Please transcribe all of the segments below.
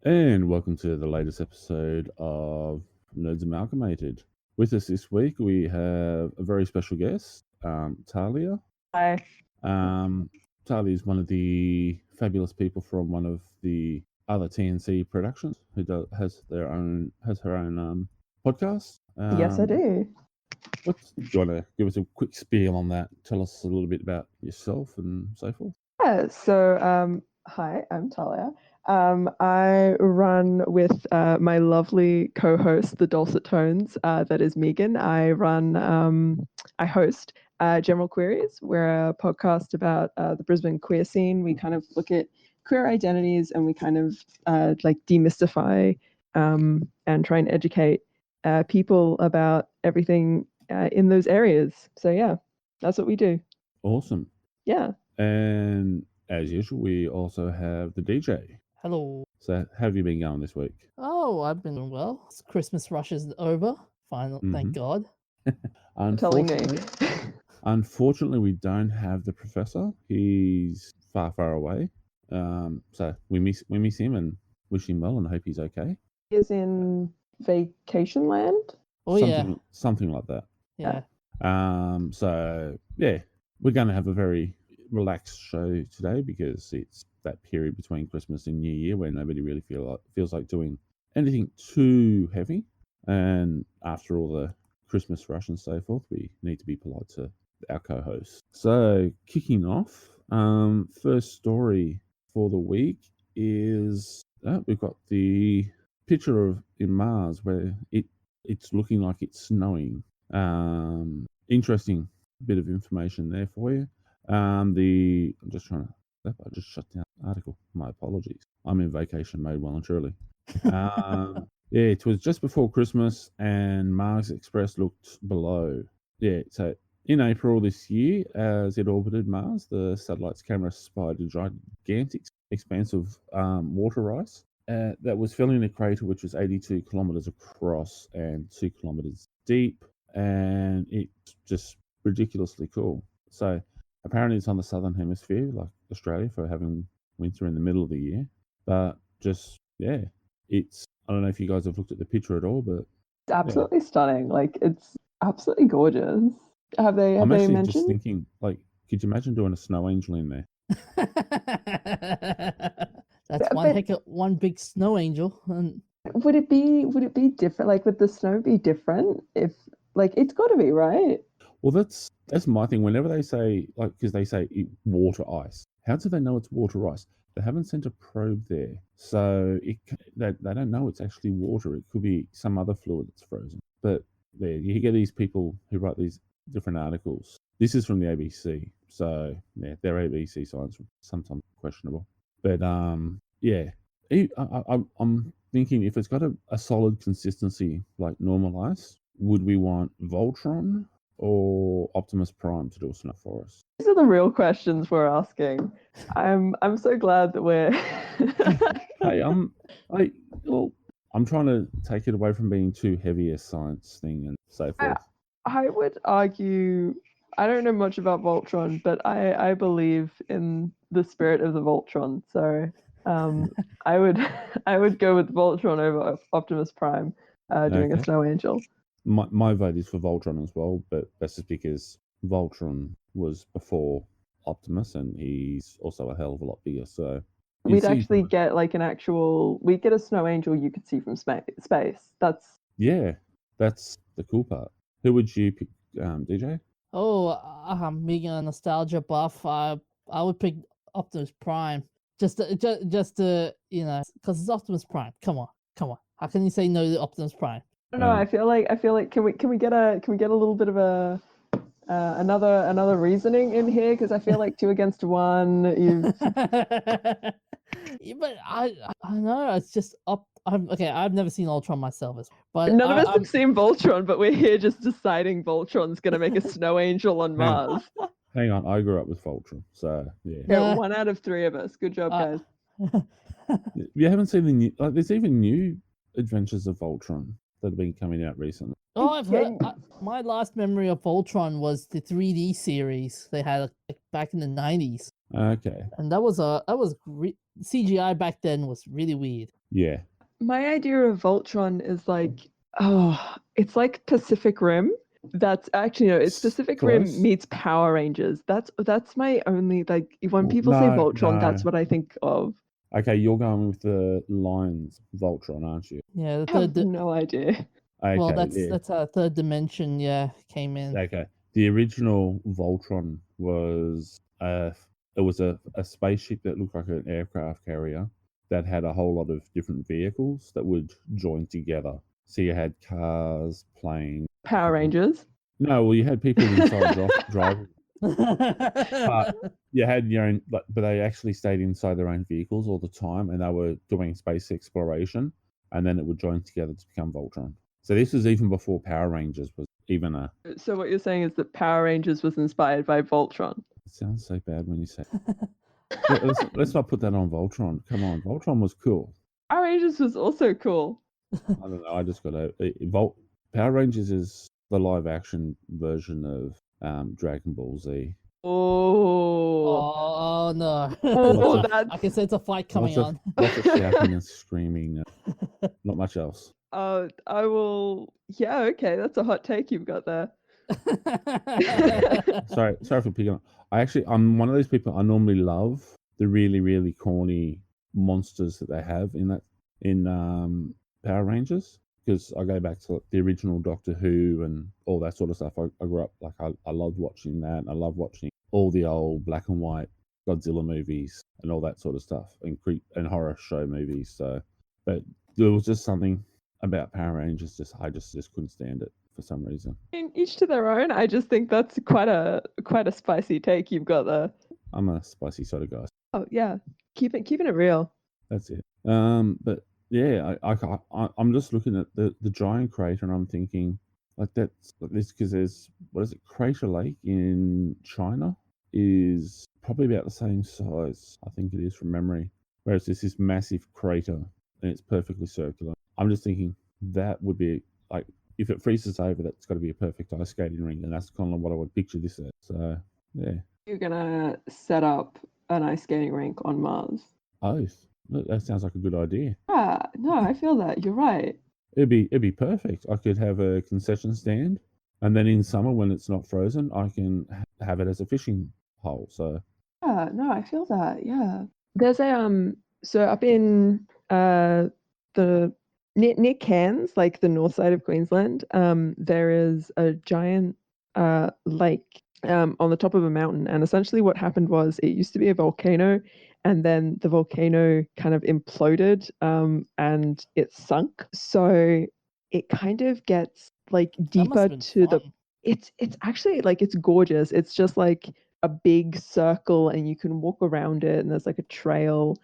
And welcome to the latest episode of Nerds Amalgamated. With us this week, we have a very special guest, Tahlya. Hi. Tahlya is one of the fabulous people from one of the other TNC productions who has her own podcast. Yes, I do. Do you want to give us a quick spiel on that? Tell us a little bit about yourself and so forth. Yeah, so hi, I'm Tahlya. I run with my lovely co-host, the Dulcet Tones, that is Megan. I host General Queries. We're a podcast about the Brisbane queer scene. We kind of look at queer identities and we kind of like demystify and try and educate people about everything in those areas. So yeah, that's what we do. Awesome. Yeah. And as usual, we also have the DJ. Hello. So, how have you been going this week? Oh, I've been doing well. Christmas rush is over. Finally, thank God. Telling me. Unfortunately, we don't have the professor. He's far, far away. So we miss him and wish him well and hope he's okay. He is in vacation land. Oh something like that. Yeah. So yeah, we're going to have a very relaxed show today because it's that period between Christmas and New Year where nobody really feels like doing anything too heavy. And after all the Christmas rush and so forth, we need to be polite to our co-hosts. So kicking off, first story for the week is we've got the picture of in Mars where it's looking like it's snowing. Interesting bit of information there for you. I just shut down the article. My apologies. I'm in vacation mode well and truly. Yeah, it was just before Christmas and Mars Express looked below. Yeah, so in April this year, as it orbited Mars, the satellite's camera spied a gigantic expanse of water ice that was filling a crater which was 82 kilometers across and 2 kilometers deep, and it's just ridiculously cool. So apparently it's on the southern hemisphere, like Australia, for having winter in the middle of the year. But just, yeah, I don't know if you guys have looked at the picture at all, but it's absolutely stunning. Like, it's absolutely gorgeous. Have they mentioned? Just thinking, like, could you imagine doing a snow angel in there? That's one big snow angel. And would it be different? Like, would the snow be different? If like, it's got to be, right? Well, that's my thing. Whenever they say, like, because they say water ice, how do they know it's water ice? They haven't sent a probe there, so they don't know it's actually water. It could be some other fluid that's frozen. But there, you get these people who write these different articles. This is from the ABC, so yeah, their ABC science sometimes questionable. But yeah, I'm thinking if it's got a solid consistency like normal ice, would we want Voltron or Optimus Prime to do a snow for us? These are the real questions we're asking. I'm so glad that we're. Hey, I'm trying to take it away from being too heavy a science thing and so forth. I would argue. I don't know much about Voltron, but I believe in the spirit of the Voltron. So I would go with Voltron over Optimus Prime doing a snow angel. My vote is for Voltron as well, but that's just because Voltron was before Optimus and he's also a hell of a lot bigger. So we'd actually get like we'd get a snow angel you could see from space. That's the cool part. Who would you pick, DJ? Oh, being a nostalgia buff, I would pick Optimus Prime. Just to because it's Optimus Prime. Come on. How can you say no to Optimus Prime? I don't know. I feel like can we get a little bit of a another reasoning in here, because I feel like 2 against 1. But I know it's just okay. I've never seen Ultron myself, but none of us have seen Voltron, but we're here just deciding Voltron's gonna make a snow angel on Mars. Hang on, I grew up with Voltron, so yeah. 1 out of 3 of us. Good job, guys. You haven't seen the new? Like, there's even new Adventures of Voltron that have been coming out recently. Oh, I've heard. My last memory of Voltron was the 3D series they had back in the 90s. Okay. And that was CGI back then was really weird. Yeah. My idea of Voltron is like, it's like Pacific Rim. That's actually no, it's Pacific Rim Close. meets Power Rangers. That's my only like when Well, people say no, Voltron, that's no. what I think of. Okay, you're going with the Lions Voltron, aren't you? Yeah, the I have third. Di- no idea. well, Okay, that's yeah. that's a third dimension. Yeah, came in. Okay. The original Voltron was it was a spaceship that looked like an aircraft carrier that had a whole lot of different vehicles that would join together. So you had cars, planes. Power Rangers. No, well, you had people inside driving, but you had your own. But they actually stayed inside their own vehicles all the time, and they were doing space exploration, and then it would join together to become Voltron. So this was even before Power Rangers was even a. So what you're saying is that Power Rangers was inspired by Voltron. It sounds so bad when you say. Let's not put that on Voltron. Come on, Voltron was cool. Power Rangers was also cool. I don't know. I just got Power Rangers is the live action version of Dragon Ball Z. Oh, Oh no! oh, I can sense a fight coming on. Lots of shouting and screaming. Not much else. I will. Yeah, okay, that's a hot take you've got there. Sorry for picking up. I'm one of those people. I normally love the really, really corny monsters that they have in Power Rangers, because I go back to the original Doctor Who and all that sort of stuff. I grew up like I loved watching that. And I love watching all the old black and white Godzilla movies and all that sort of stuff, and and horror show movies. So, but there was just something about Power Rangers. I just couldn't stand it for some reason. Each to their own. I just think that's quite a spicy take you've got there. I'm a spicy sort of guy. Oh yeah, keeping it real. That's it. But yeah, I'm just looking at the giant crater, and I'm thinking like that's this because there's what is it? Crater Lake in China is probably about the same size. I think it is from memory. Whereas this massive crater and it's perfectly circular. I'm just thinking that would be like if it freezes over, that's got to be a perfect ice skating rink, and that's kind of what I would picture this as. So yeah. You're gonna set up an ice skating rink on Mars. Oh, that sounds like a good idea. Yeah, no, I feel that. You're right. It'd be perfect. I could have a concession stand, and then in summer when it's not frozen, I can have it as a fishing hole. So Yeah, no, I feel that. Yeah. There's a so up in the near Cairns, like the north side of Queensland, there is a giant lake on the top of a mountain, and essentially what happened was it used to be a volcano, and then the volcano kind of imploded and it sunk. So it kind of gets like deeper to the. It's actually like it's gorgeous. It's just like a big circle, and you can walk around it, and there's like a trail.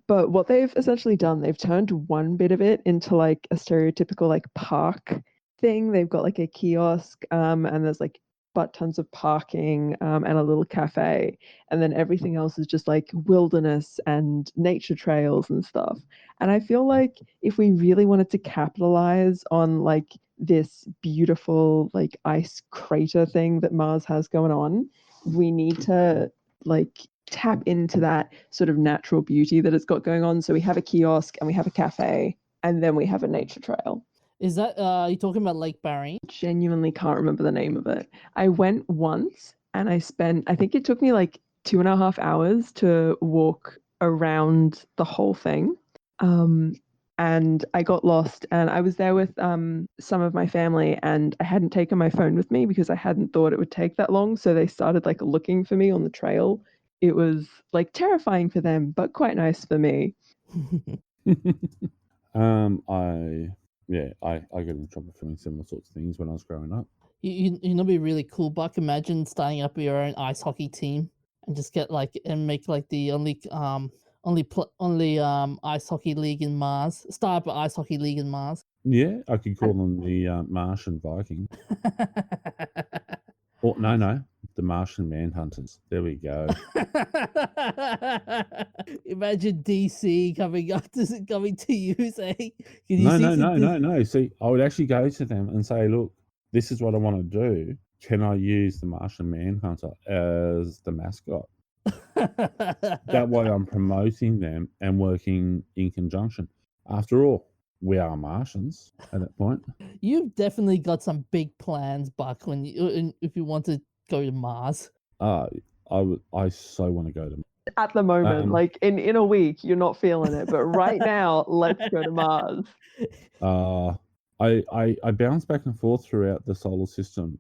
But what they've essentially done, they've turned one bit of it into like a stereotypical like park thing. They've got like a kiosk, and there's like butt tons of parking, and a little cafe, and then everything else is just like wilderness and nature trails and stuff. And I feel like if we really wanted to capitalize on like this beautiful like ice crater thing that Mars has going on, we need to like tap into that sort of natural beauty that it's got going on. So we have a kiosk and we have a cafe, and then we have a nature trail. Is that you talking about Lake Barry? Genuinely can't remember the name of it. I went once and I think it took me like 2.5 hours to walk around the whole thing. And I got lost, and I was there with some of my family, and I hadn't taken my phone with me because I hadn't thought it would take that long. So they started like looking for me on the trail. It was like terrifying for them, but quite nice for me. I got in trouble for doing similar sorts of things when I was growing up. You know, be really cool. But imagine starting up your own ice hockey team and just get like and make like the only ice hockey league in Mars. Start up an ice hockey league in Mars. Yeah, I could call them the Martian Vikings. Or no, the Martian Manhunters. There we go. Imagine DC coming to you saying, No. See, I would actually go to them and say, look, this is what I want to do. Can I use the Martian Manhunter as the mascot? That way I'm promoting them and working in conjunction. After all, we are Martians at that point. You've definitely got some big plans, Buck. If you want to go to Mars. I so want to go to At the moment, like in a week, you're not feeling it, but right now, let's go to Mars. I bounce back and forth throughout the solar system.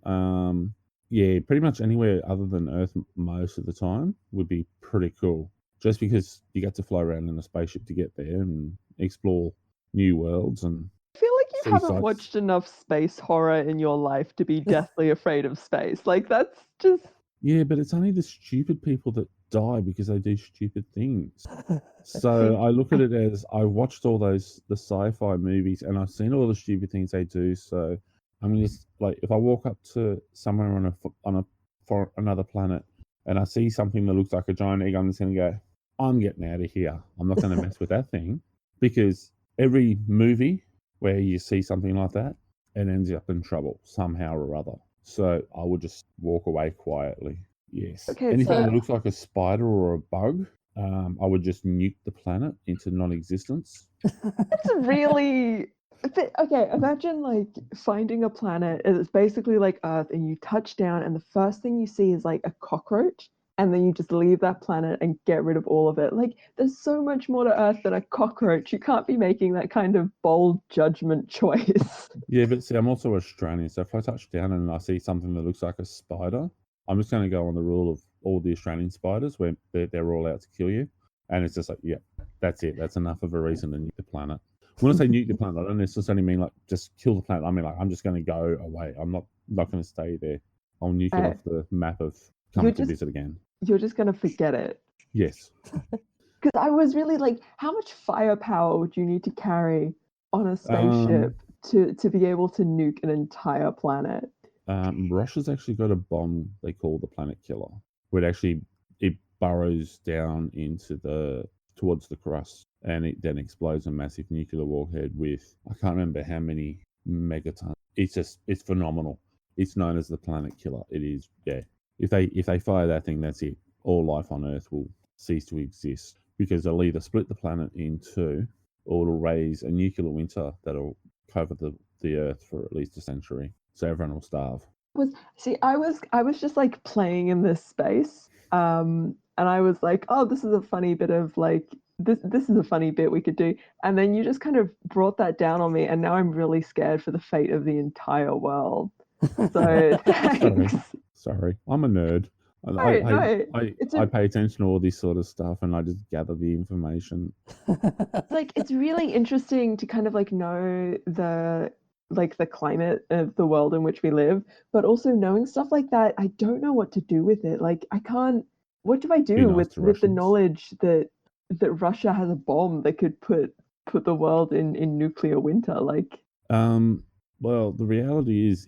Yeah, pretty much anywhere other than Earth most of the time would be pretty cool. Just because you get to fly around in a spaceship to get there and explore new worlds. And I feel like you see haven't sights. watched enough space horror in your life to be deathly afraid of space. Like that's just Yeah, but it's only the stupid people that die because they do stupid things. So I look at it as I watched all the sci-fi movies and I've seen all the stupid things they do. So I'm just like, if I walk up to somewhere for another planet and I see something that looks like a giant egg, I'm just going to go, I'm getting out of here. I'm not going to mess with that thing, because every movie where you see something like that, it ends up in trouble somehow or other. So I would just walk away quietly. Yes. Okay, Anything so- that looks like a spider or a bug, I would just nuke the planet into non-existence. It's really okay. Imagine like finding a planet. It's basically like Earth, and you touch down, and the first thing you see is like a cockroach, and then you just leave that planet and get rid of all of it. Like, there's so much more to Earth than a cockroach. You can't be making that kind of bold judgment choice. Yeah, but see, I'm also Australian, so if I touch down and I see something that looks like a spider, I'm just going to go on the rule of all the Australian spiders where they're all out to kill you. And it's just like, yeah, that's it. That's enough of a reason to nuke the planet. When I say nuke the planet, I don't necessarily mean like just kill the planet. I mean like I'm just going to go away. I'm not going to stay there. I'll nuke it off the map of coming to visit again. You're just going to forget it. Yes. Because I was really like, how much firepower would you need to carry on a spaceship to be able to nuke an entire planet? Russia's actually got a bomb they call the Planet Killer, where it burrows down towards the crust, and it then explodes a massive nuclear warhead with, I can't remember how many megatons. It's phenomenal. It's known as the Planet Killer. It is, yeah. If they fire that thing, that's it. All life on Earth will cease to exist, because they'll either split the planet in two, or it'll raise a nuclear winter that'll cover the Earth for at least a century. So everyone will starve. I was just like playing in this space, and I was like, oh, this is a funny bit of like this is a funny bit we could do, and then you just kind of brought that down on me, and now I'm really scared for the fate of the entire world. So thanks. Sorry, I'm a nerd. I pay attention to all this sort of stuff, and I just gather the information. Like, it's really interesting to kind of like know the climate of the world in which we live, but also knowing stuff like that, I don't know what to do with it. Like, I can't. What do I do with the knowledge that Russia has a bomb that could put the world in nuclear winter? Like, well, the reality is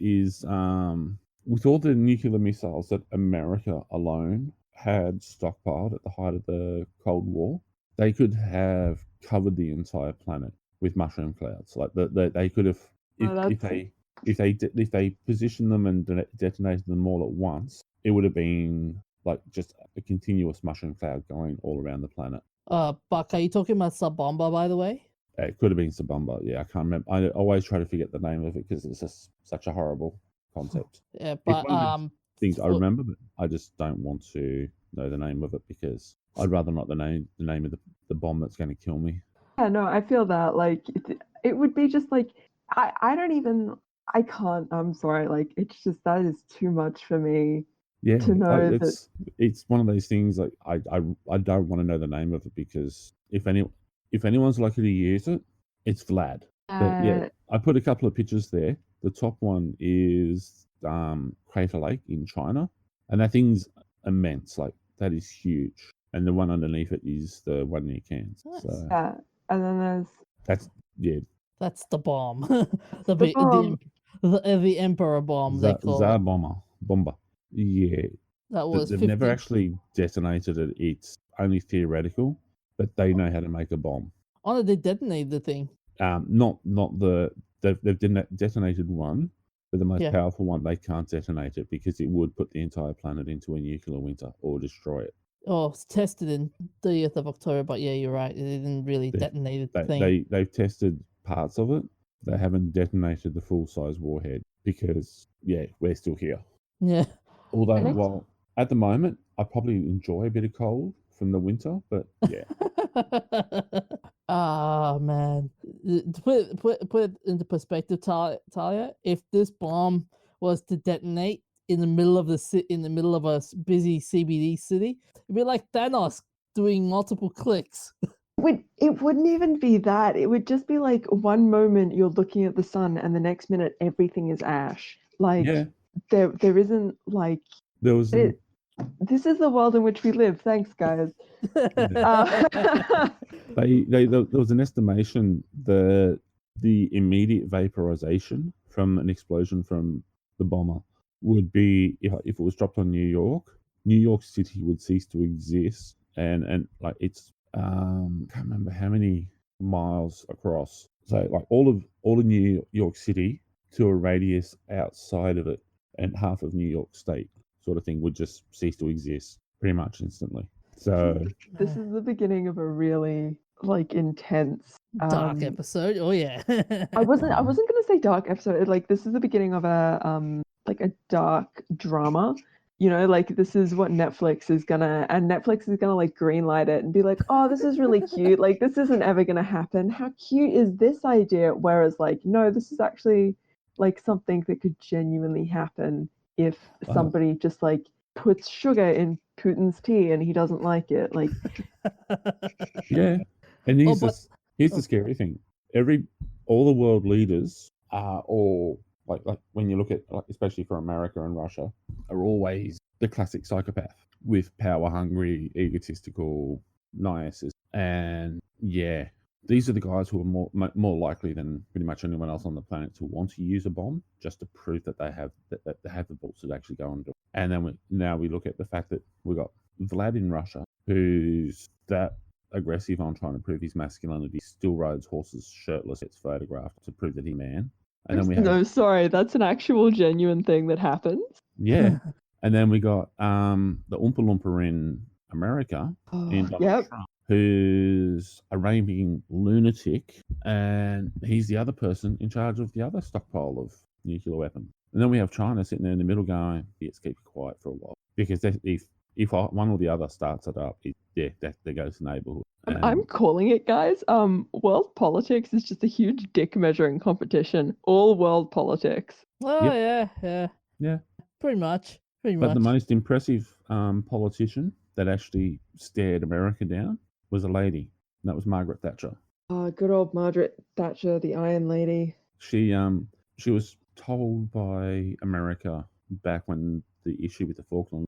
with all the nuclear missiles that America alone had stockpiled at the height of the Cold War, they could have covered the entire planet with mushroom clouds. Like they could have, if they positioned them and detonated them all at once, it would have been like just a continuous mushroom cloud going all around the planet. Buck, are you talking about Sub-Bomber, by the way? It could have been Sub-Bomber. Yeah, I can't remember. I always try to forget the name of it because it's just such a horrible concept. Yeah, but things I remember, but I just don't want to know the name of it because I'd rather not the name of the bomb that's going to kill me. Yeah, no, I feel that like it would be just like I can't. I'm sorry. Like, it's just, that is too much for me. Yeah, to know it's one of those things. Like I don't want to know the name of it because if anyone's likely to use it, it's Vlad. But yeah, I put a couple of pictures there. The top one is Crater Lake in China, and that thing's immense. Like, that is huge. And the one underneath it is the one near Cairns. Nice. So yeah, and then that's the bomb. bomb. The Emperor bomb. They call Tsar Bomber. Yeah, that was. They've never actually detonated it. It's only theoretical, but they know how to make a bomb. Oh, they detonated the thing. They've detonated one, but the most powerful one, they can't detonate it because it would put the entire planet into a nuclear winter or destroy it. Oh, it's tested in 30th of October, but yeah, you're right. It didn't really They- detonate the thing. They've tested parts of it. They haven't detonated the full size warhead because we're still here. Yeah. Although, And it's- well, at the moment, I probably enjoy a bit of cold from the winter, but yeah, Ah man. To put it into perspective, Talia, if this bomb was to detonate in the middle of in the middle of a busy CBD city, it'd be like Thanos doing multiple clicks. It wouldn't even be that. It would just be like one moment you're looking at the sun and the next minute everything is ash. Like yeah. there isn't like There was this is the world in which we live. Thanks, guys. there was an estimation that the immediate vaporization from an explosion from the bomber would be if it was dropped on New York City would cease to exist, and like it's can't remember how many miles across. So like all of New York City to a radius outside of it, and half of New York State sort of thing would just cease to exist pretty much instantly. So This is the beginning of a really like intense Dark episode. Oh yeah. I wasn't gonna say dark episode. Like this is the beginning of a like a dark drama. You know, like this is what Netflix is gonna like greenlight it and be like, oh, this is really cute. Like this isn't ever gonna happen. How cute is this idea? Whereas like, no, this is actually like something that could genuinely happen if somebody just like puts sugar in Putin's tea and he doesn't like it. Like yeah, and here's but- the scary thing: all the world leaders are all like when you look at like especially for America and Russia are always the classic psychopath with power hungry, egotistical, narcissist, and yeah, these are the guys who are more likely than pretty much anyone else on the planet to want to use a bomb just to prove that they have that they have the balls to actually go and do it. And then now we look at the fact that we got Vlad in Russia, who's that aggressive on trying to prove his masculinity, still rides horses shirtless, gets photographed to prove that he's man. And then we have no, sorry, that's an actual genuine thing that happens. yeah, and then we got the Oompa Loompa in America, in Donald Yep. Trump, who's a raving lunatic, and he's the other person in charge of the other stockpile of nuclear weapons. And then we have China sitting there in the middle going, let's keep it quiet for a while. Because if one or the other starts it up, that goes to neighborhood. I'm calling it, guys. World politics is just a huge dick measuring competition. All world politics. Oh Yeah. Pretty much. But the most impressive politician that actually stared America down was a lady, and that was Margaret Thatcher. Good old Margaret Thatcher, the Iron Lady. She was told by America back when the issue with the Falkland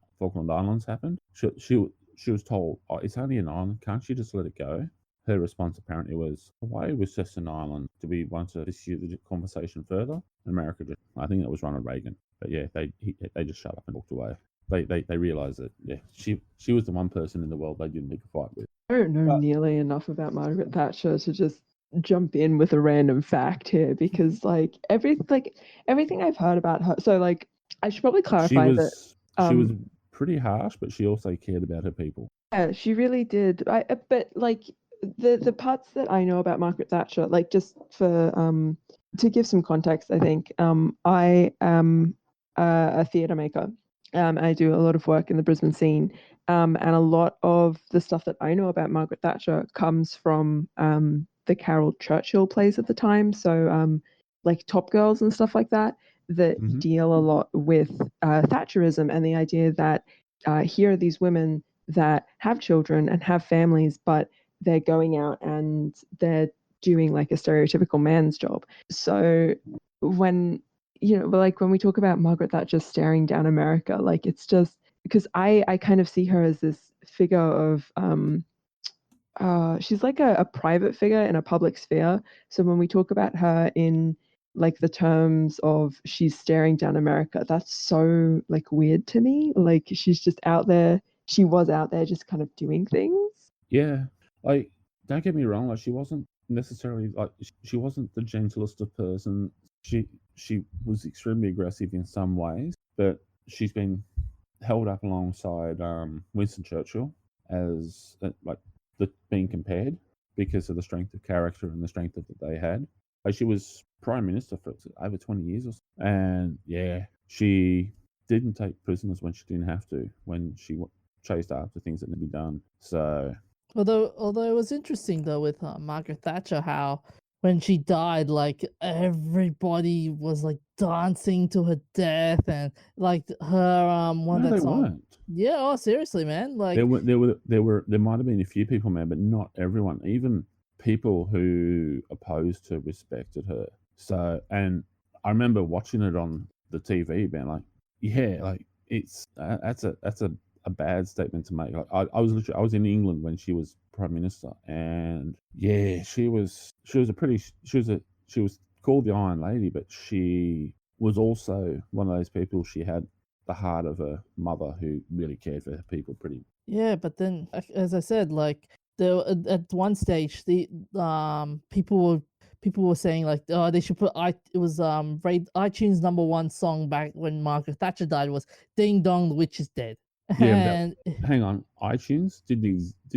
Islands happened. She was told, oh, it's only an island, can't you just let it go? Her response apparently was, Hawaii was just an island. Do we want to pursue the conversation further? America I think that was Ronald Reagan. But yeah, they just shut up and walked away. They realised that she was the one person in the world they didn't need to fight with. I don't know nearly enough about Margaret Thatcher to just jump in with a random fact here because like everything I've heard about her. So like I should probably clarify that she was pretty harsh, but she also cared about her people. Yeah, she really did. But like the parts that I know about Margaret Thatcher, like just for to give some context, I think I am a theatre maker. I do a lot of work in the Brisbane scene, and a lot of the stuff that I know about Margaret Thatcher comes from the Carol Churchill plays at the time. So like Top Girls and stuff like that deal a lot with Thatcherism and the idea that here are these women that have children and have families, but they're going out and they're doing like a stereotypical man's job. So when when we talk about Margaret Thatcher staring down America, like it's just because I kind of see her as this figure of she's like a private figure in a public sphere. So when we talk about her in like the terms of she's staring down America, that's so like weird to me. Like she's just out there. She was out there just kind of doing things. Yeah, like don't get me wrong, like she wasn't necessarily like she wasn't the gentlest of person. She was extremely aggressive in some ways, but she's been held up alongside Winston Churchill as like being compared because of the strength of character and the strength that they had. Like she was prime minister for over 20 years or so. And yeah, she didn't take prisoners when she didn't have to, when she chased after things that need to be done. So Although it was interesting though with Margaret Thatcher, how when she died, like everybody was like dancing to her death, and like her one no, of that they song. weren't. Yeah, oh seriously, man. Like There might have been a few people, man, but not everyone. Even people who opposed her respected her. So, and I remember watching it on the TV, being like, yeah, like it's that's a bad statement to make. Like I was in England when she was prime minister, and yeah, she was called the Iron Lady, but she was also one of those people. She had the heart of a mother who really cared for her people pretty. yeah, but then as I said, like at one stage the people were saying like, oh, they should put it was rate iTunes #1 song back when Margaret Thatcher died was "Ding Dong, the Witch is Dead." Yeah, And hang on, iTunes did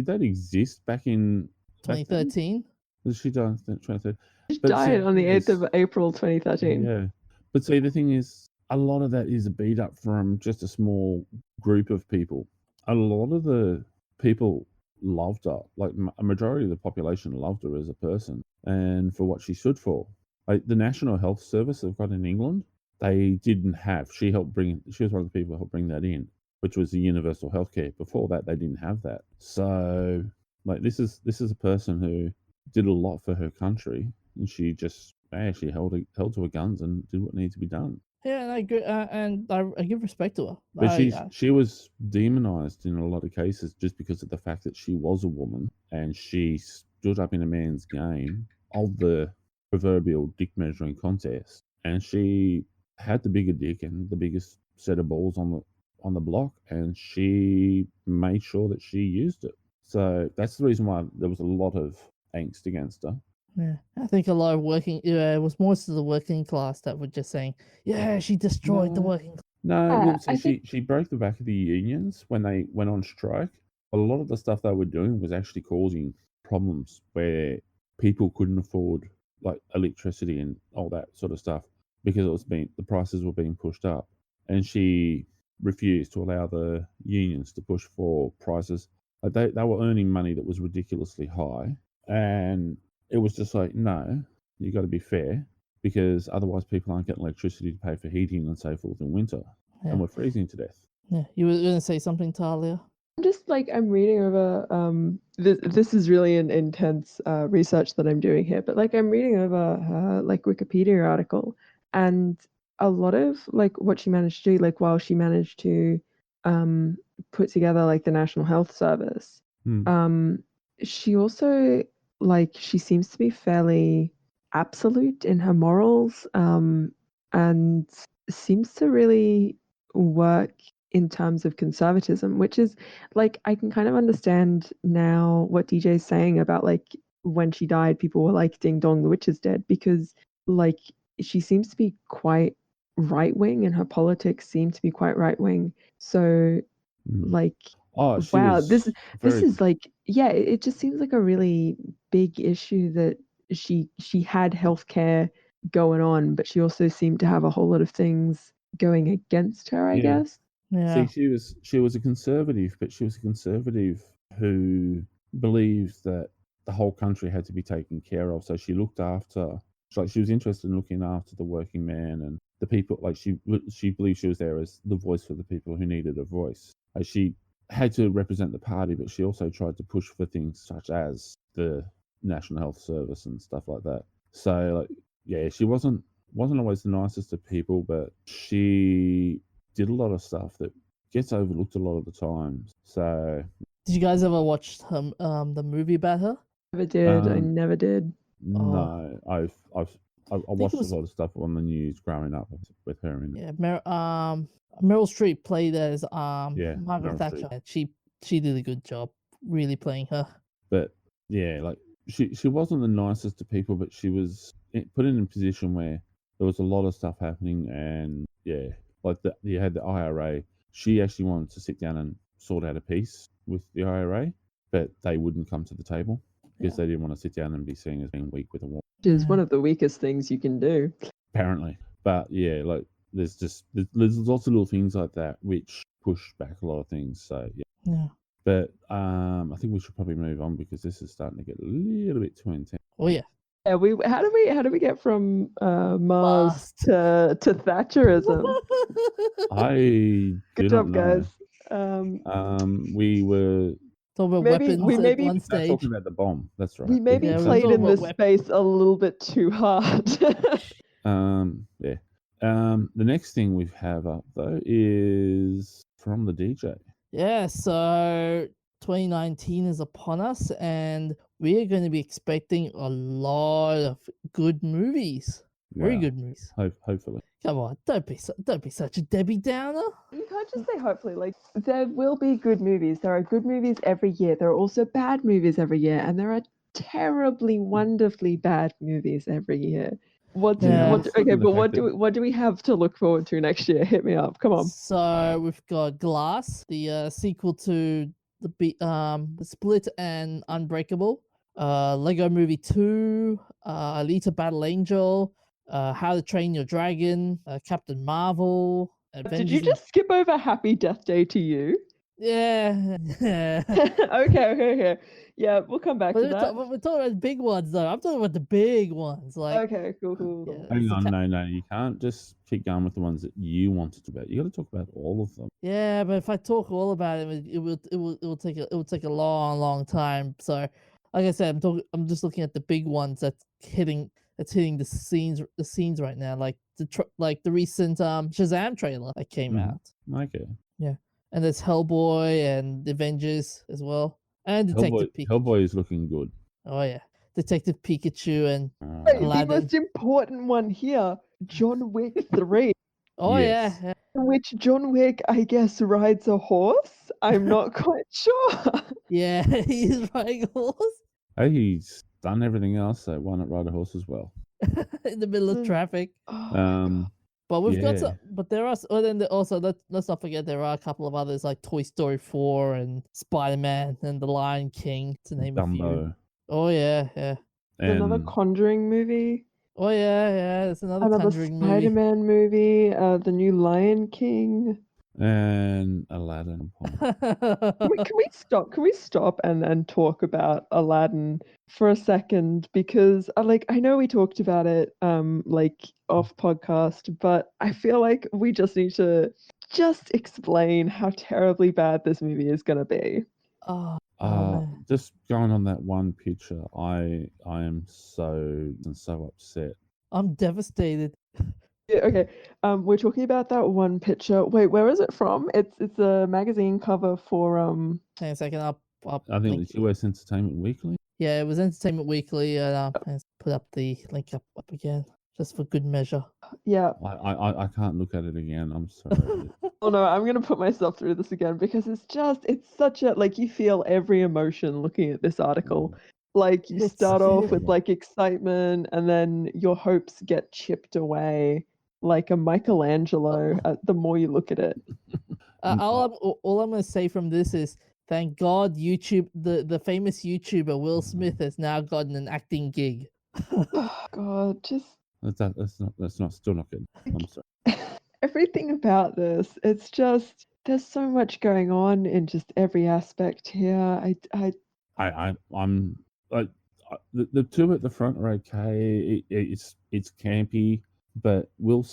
that exist back in 2013. Was she died in 2013? She But see, died the on the thing 8th is, of April 2013. yeah. But see, the thing is, a lot of that is a beat up from just a small group of people. A lot of the people loved her. Like a majority of the population loved her as a person and for what she stood for. Like the National Health Service they've got in England, they didn't have. She was one of the people who helped bring that in, which was the universal healthcare. Before that, they didn't have that. So, like, this is a person who did a lot for her country, and she just she held to her guns and did what needed to be done. Yeah, and I agree, and I give respect to her. But she was demonized in a lot of cases just because of the fact that she was a woman and she stood up in a man's game of the proverbial dick measuring contest, and she had the bigger dick and the biggest set of balls on the block, and she made sure that she used it. So that's the reason why there was a lot of angst against her. Yeah, I think a lot of it was most of the working class that were just saying, yeah, she destroyed the No. working class. No, well, so I think she broke the back of the unions when they went on strike. A lot of the stuff they were doing was actually causing problems where people couldn't afford like electricity and all that sort of stuff because the prices were being pushed up, and she refused to allow the unions to push for prices. Like they were earning money that was ridiculously high, and it was just like, no, you got to be fair, because otherwise people aren't getting electricity to pay for heating and so forth in winter, Yeah. and we're freezing to death. Yeah, you were going to say something, Tahlya? I'm reading over this is really an intense research that I'm doing here, but like I'm reading over like Wikipedia article, and a lot of like what she managed to do, like while she managed to put together like the National Health Service, she also she seems to be fairly absolute in her morals, and seems to really work in terms of conservatism, which is like I can kind of understand now what DJ's saying about like when she died, people were like, "Ding dong, the witch is dead," because like she seems to be quite right wing, and her politics seem to be quite right wing. So like, Oh, wow, this is like, yeah, it just seems like a really big issue that she had healthcare going on, but she also seemed to have a whole lot of things going against her, I guess. Yeah. See, she was a conservative, but she was a conservative who believed that the whole country had to be taken care of. So she looked after, she was interested in looking after the working man and the people. Like she believed she was there as the voice for the people who needed a voice. Like she had to represent the party, but she also tried to push for things such as the National Health Service and stuff like that. So like, yeah, she wasn't always the nicest of people, but she did a lot of stuff that gets overlooked a lot of the times. So, did you guys ever watch the movie about her? Never did. I never did. No, I watched a lot of stuff on the news growing up with her in it. Yeah, Meryl Streep played as Margaret Thatcher. She did a good job, really playing her. But yeah, like she wasn't the nicest to people, but she was put in a position where there was a lot of stuff happening, and yeah, like you had the IRA. She actually wanted to sit down and sort out a peace with the IRA, but they wouldn't come to the table because Yeah. they didn't want to sit down and be seen as being weak with a war. Which is one of the weakest things you can do. Apparently, but yeah, like there's lots of little things like that which push back a lot of things. So yeah. Yeah. But I think we should probably move on because this is starting to get a little bit too intense. Oh yeah. Yeah, how do we get from Mars Mars. to Thatcherism? I Good do job, not know. guys. We were Talk about Maybe- weapons we at maybe- one not stage. talking about the bomb. That's right. We maybe Yeah, we played talked in about this space a little bit too hard. Yeah. The next thing we have up though is from the DJ. Yeah, so 2019 is upon us, and we're going to be expecting a lot of good movies. Very Wow. good movies. Hopefully. Come on, don't be such a Debbie Downer. You can't just say hopefully. Like, there will be good movies. There are good movies every year. There are also bad movies every year, and there are terribly, wonderfully bad movies every year. Yeah. What do we have to look forward to next year? Hit me up. Come on. So we've got Glass, the sequel to the Split and Unbreakable. Lego Movie 2, Alita Battle Angel, How to Train Your Dragon, Captain Marvel. Did you just skip over Happy Death Day to You? Yeah. Okay. Yeah, we'll come back to that. We're talking about big ones though. I'm talking about the big ones. Like Okay, cool. yeah, Hang so on, no, you can't just keep going with the ones that you wanted to about. You got to talk about all of them. yeah, but if I talk all about it, it will take a long time. So, like I said, I'm just looking at the big ones that's hitting the scenes right now, like the recent Shazam trailer that came Mhm. out. Okay. And there's Hellboy and the Avengers as well, and Detective Pikachu. Hellboy is looking good. Oh yeah, Detective Pikachu and Wait, the Aladdin. most important one here, John Wick 3, oh Yes. yeah. in which John Wick, I guess, rides a horse. I'm not quite sure. Yeah, he's riding a horse Hey, he's done everything else, so why not ride a horse as well? in the middle of Mm. traffic. Oh my God. But we've got Yeah. some. But there are. Also, let's not forget there are a couple of others like Toy Story 4 and Spider-Man and The Lion King, to name a few. Dumbo. Oh yeah. There's another And Conjuring movie, Oh yeah. There's another another Conjuring movie. Spider-Man movie, the new Lion King. Aladdin. Can we stop and talk about Aladdin for a second? Because I know we talked about it off podcast, but I feel like we just need to just explain how terribly bad this movie is gonna be. Oh, man. Just going on that one picture, I am so upset. I'm devastated. Yeah, okay. We're talking about that one picture. Wait, where is it from? It's a magazine cover for Hang on a second. I'll I think link it's US Entertainment Weekly. Yeah, it was Entertainment Weekly. Let's put up the link up again, just for good measure. Yeah. I can't look at it again. I'm sorry. Oh no, I'm gonna put myself through this again because it's such a you feel every emotion looking at this article. Like you It's start off very- with excitement and then your hopes get chipped away like a Michelangelo the more you look at it. All I'm gonna say from this is thank God YouTube, the famous YouTuber Will Smith has now gotten an acting gig. God, just That's not still not good. I'm sorry. everything about this, it's just there's so much going on in just every aspect here. I'm like the two at the front are okay. It's campy, but Will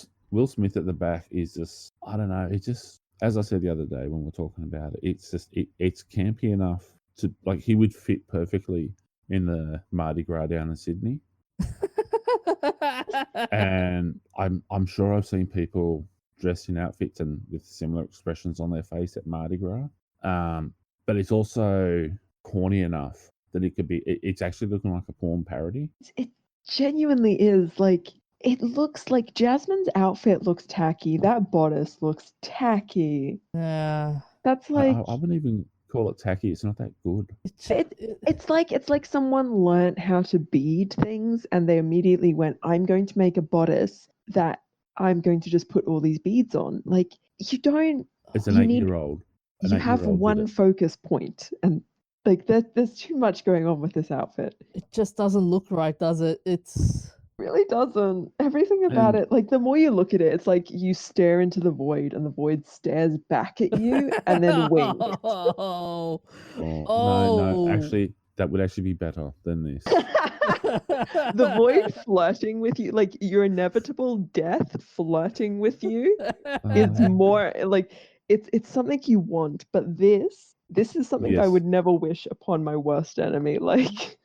Smith at the back is just, I don't know. It's just, as I said the other day when we we're talking about it, it's just it's campy enough to he would fit perfectly in the Mardi Gras down in Sydney. And I'm sure I've seen people dressed in outfits and with similar expressions on their face at Mardi Gras. But it's also corny enough that it could be. It's actually looking like a porn parody. It genuinely is it looks like Jasmine's outfit looks tacky. That bodice looks tacky. Yeah, That's I wouldn't even call it tacky. It's not that good. it's like someone learnt how to bead things and they immediately went, I'm going to make a bodice that I'm going to just put all these beads on. Like you don't. It's an You 8 need- year old. you an have 8-year-old did one it. focus point, and like there's too much going on with this outfit. It just doesn't look right, does it? It's Really doesn't. Everything about And it, like the more you look at it, it's like you stare into the void and the void stares back at you and then winks. Oh, no, oh. actually, that would actually be better than this. The void flirting with you, like your inevitable death flirting with you. It's more like it's something you want, but this is something I Yes. would never wish upon my worst enemy. Like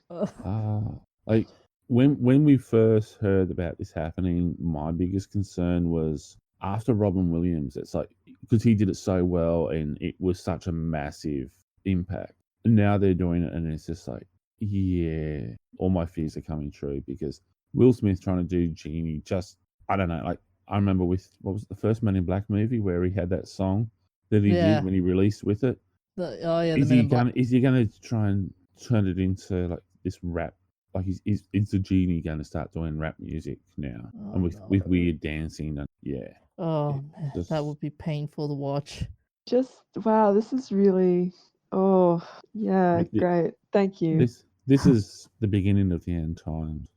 Like when we first heard about this happening, my biggest concern was after Robin Williams. It's like because he did it so well and it was such a massive impact. And now they're doing it, and it's just like, yeah, all my fears are coming true because Will Smith trying to do Genie. Just I don't know. Like I remember with what was it, the first Men in Black movie where he had that song that he Yeah. did when he released with it. Oh yeah, the Is Men he in Black. gonna try and turn it into like this rap? Like is the Genie gonna start doing rap music now Oh, and with no. weird dancing and yeah? Oh It man, just- that would be painful to watch. just wow, this is really yeah, Th- th- great. Thank you. This is the beginning of the end times.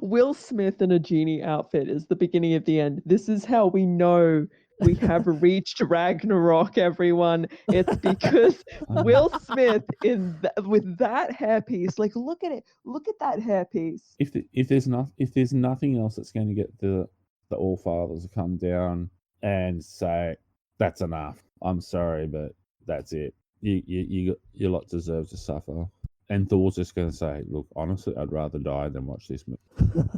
Will Smith in a genie outfit is the beginning of the end. This is how we know we have reached Ragnarok, everyone. It's because Will Smith with that hairpiece. Like, look at it. Look at that hairpiece. If there's nothing else that's going to get the All Fathers to come down and say that's enough. I'm sorry, but that's it. You lot deserve to suffer. And Thor's just going to say, look, honestly, I'd rather die than watch this movie.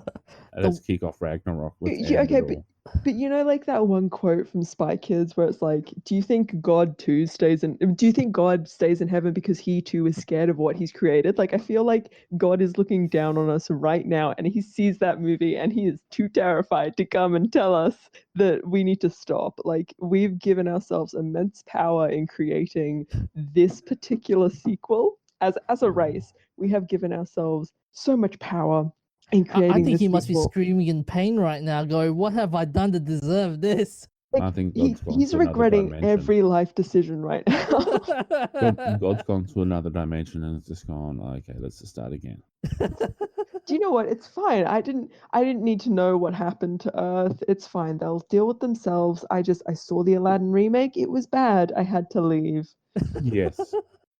Let's kick off Ragnarok with Yeah, okay, Andor. but you know, like that one quote from Spy Kids where it's like, do you think God stays in heaven because he too is scared of what he's created? Like, I feel like God is looking down on us right now and he sees that movie and he is too terrified to come and tell us that we need to stop. Like, we've given ourselves immense power in creating this particular sequel. As a race, we have given ourselves so much power in creating I think this he must be sequel. screaming in pain right now, going, "What have I done to deserve this?" I think God's gone he's to another regretting dimension. every life decision right now. God's gone to another dimension and it's just gone, okay, let's just start again. Do you know what? It's fine. I didn't need to know what happened to Earth. It's fine. They'll deal with themselves. I saw the Aladdin remake. It was bad. I had to leave. Yes.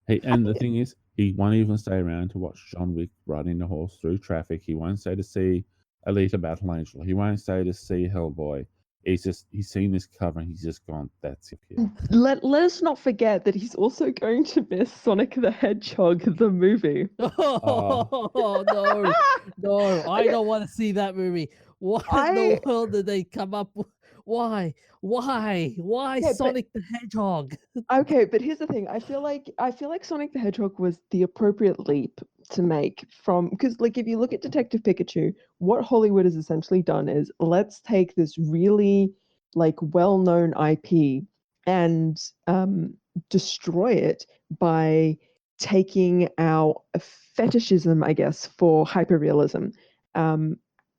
Hey, and the thing is, he won't even stay around to watch John Wick riding the horse through traffic. He won't stay to see Alita Battle Angel. He won't stay to see Hellboy. He's seen this cover and he's just gone, that's it. Here. Let us not forget that he's also going to miss Sonic the Hedgehog, the movie. Oh no, I don't want to see that movie. What in the world did they come up with? Why Yeah, Sonic the Hedgehog? Okay, but here's the thing. I feel like Sonic the Hedgehog was the appropriate leap to make from because like if you look at Detective Pikachu, what Hollywood has essentially done is let's take this really like well-known IP and destroy it by taking our fetishism, I guess, for hyperrealism.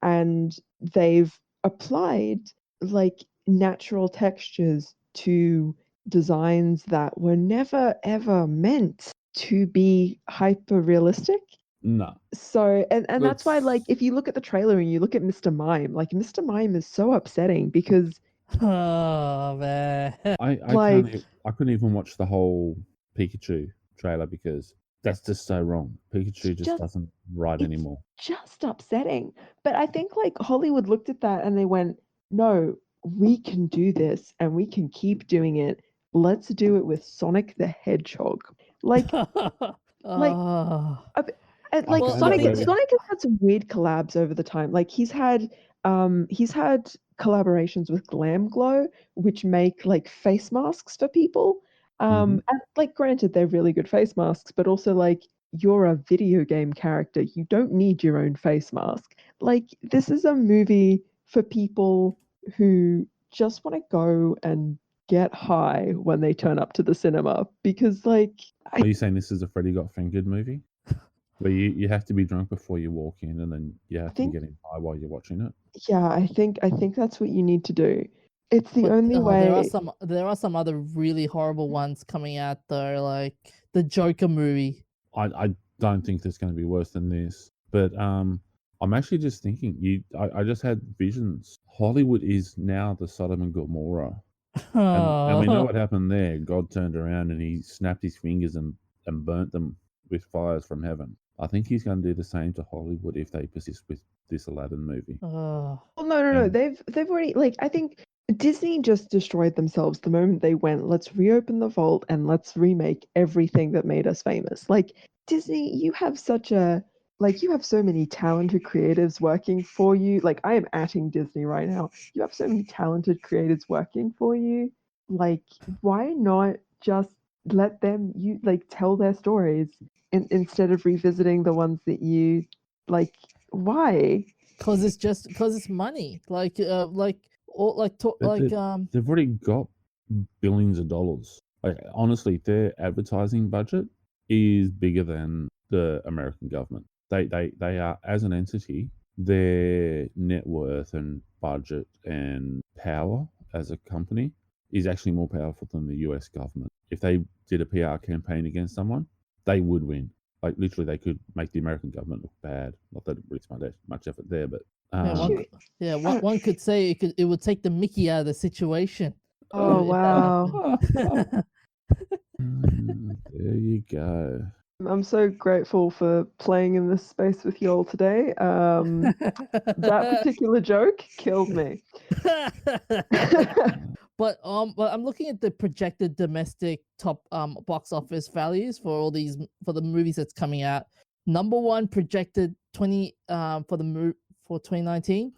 And they've applied like natural textures to designs that were never ever meant to be hyper realistic. No. So and that's why like if you look at the trailer and you look at Mr. Mime, like Mr. Mime is so upsetting because Oh man. I couldn't even watch the whole Pikachu trailer because that's just so wrong. Pikachu just doesn't ride anymore. Just upsetting. But I think like Hollywood looked at that and they went, no, we can do this and we can keep doing it. Let's do it with Sonic the Hedgehog. Like, Oh. like Well, Sonic I think- has had some weird collabs over the time. Like he's had collaborations with Glam Glow, which make like face masks for people. And like granted, they're really good face masks, but also like you're a video game character. You don't need your own face mask. Like this is a movie for people who just want to go and get high when they turn up to the cinema because like Are you saying this is a Freddy Got Fingered movie? Where you have to be drunk before you walk in and then you have to be getting high while you're watching it? Yeah, I think that's what you need to do. It's the But only way. there are some other really horrible ones coming out though, like the Joker movie. I don't think there's going to be worse than this. But I'm actually just thinking. I just had visions. Hollywood is now the Sodom and Gomorrah, and we know what happened there. God turned around and he snapped his fingers and burnt them with fires from heaven. I think he's going to do the same to Hollywood if they persist with this Aladdin movie. Well, no. And- They've already, like, I think Disney just destroyed themselves the moment they went, let's reopen the vault and let's remake everything that made us famous. Like, Disney, you have you have so many talented creatives working for you. Like, I am atting Disney right now. You have so many talented creatives working for you. Like, why not just let them tell their stories instead of revisiting the ones that you like? Why? Because it's money. Like But they've already got billions of dollars. Like honestly, their advertising budget is bigger than the American government. They are, as an entity, their net worth and budget and power as a company is actually more powerful than the US government. If they did a PR campaign against someone, they would win. Like literally, they could make the American government look bad. Not that it really much effort there, but one could say it would take the Mickey out of the situation. Oh wow. There you go. I'm so grateful for playing in this space with you all today. That particular joke killed me. But I'm looking at the projected domestic top box office values for the movies that's coming out. Number one projected 20 for 2019.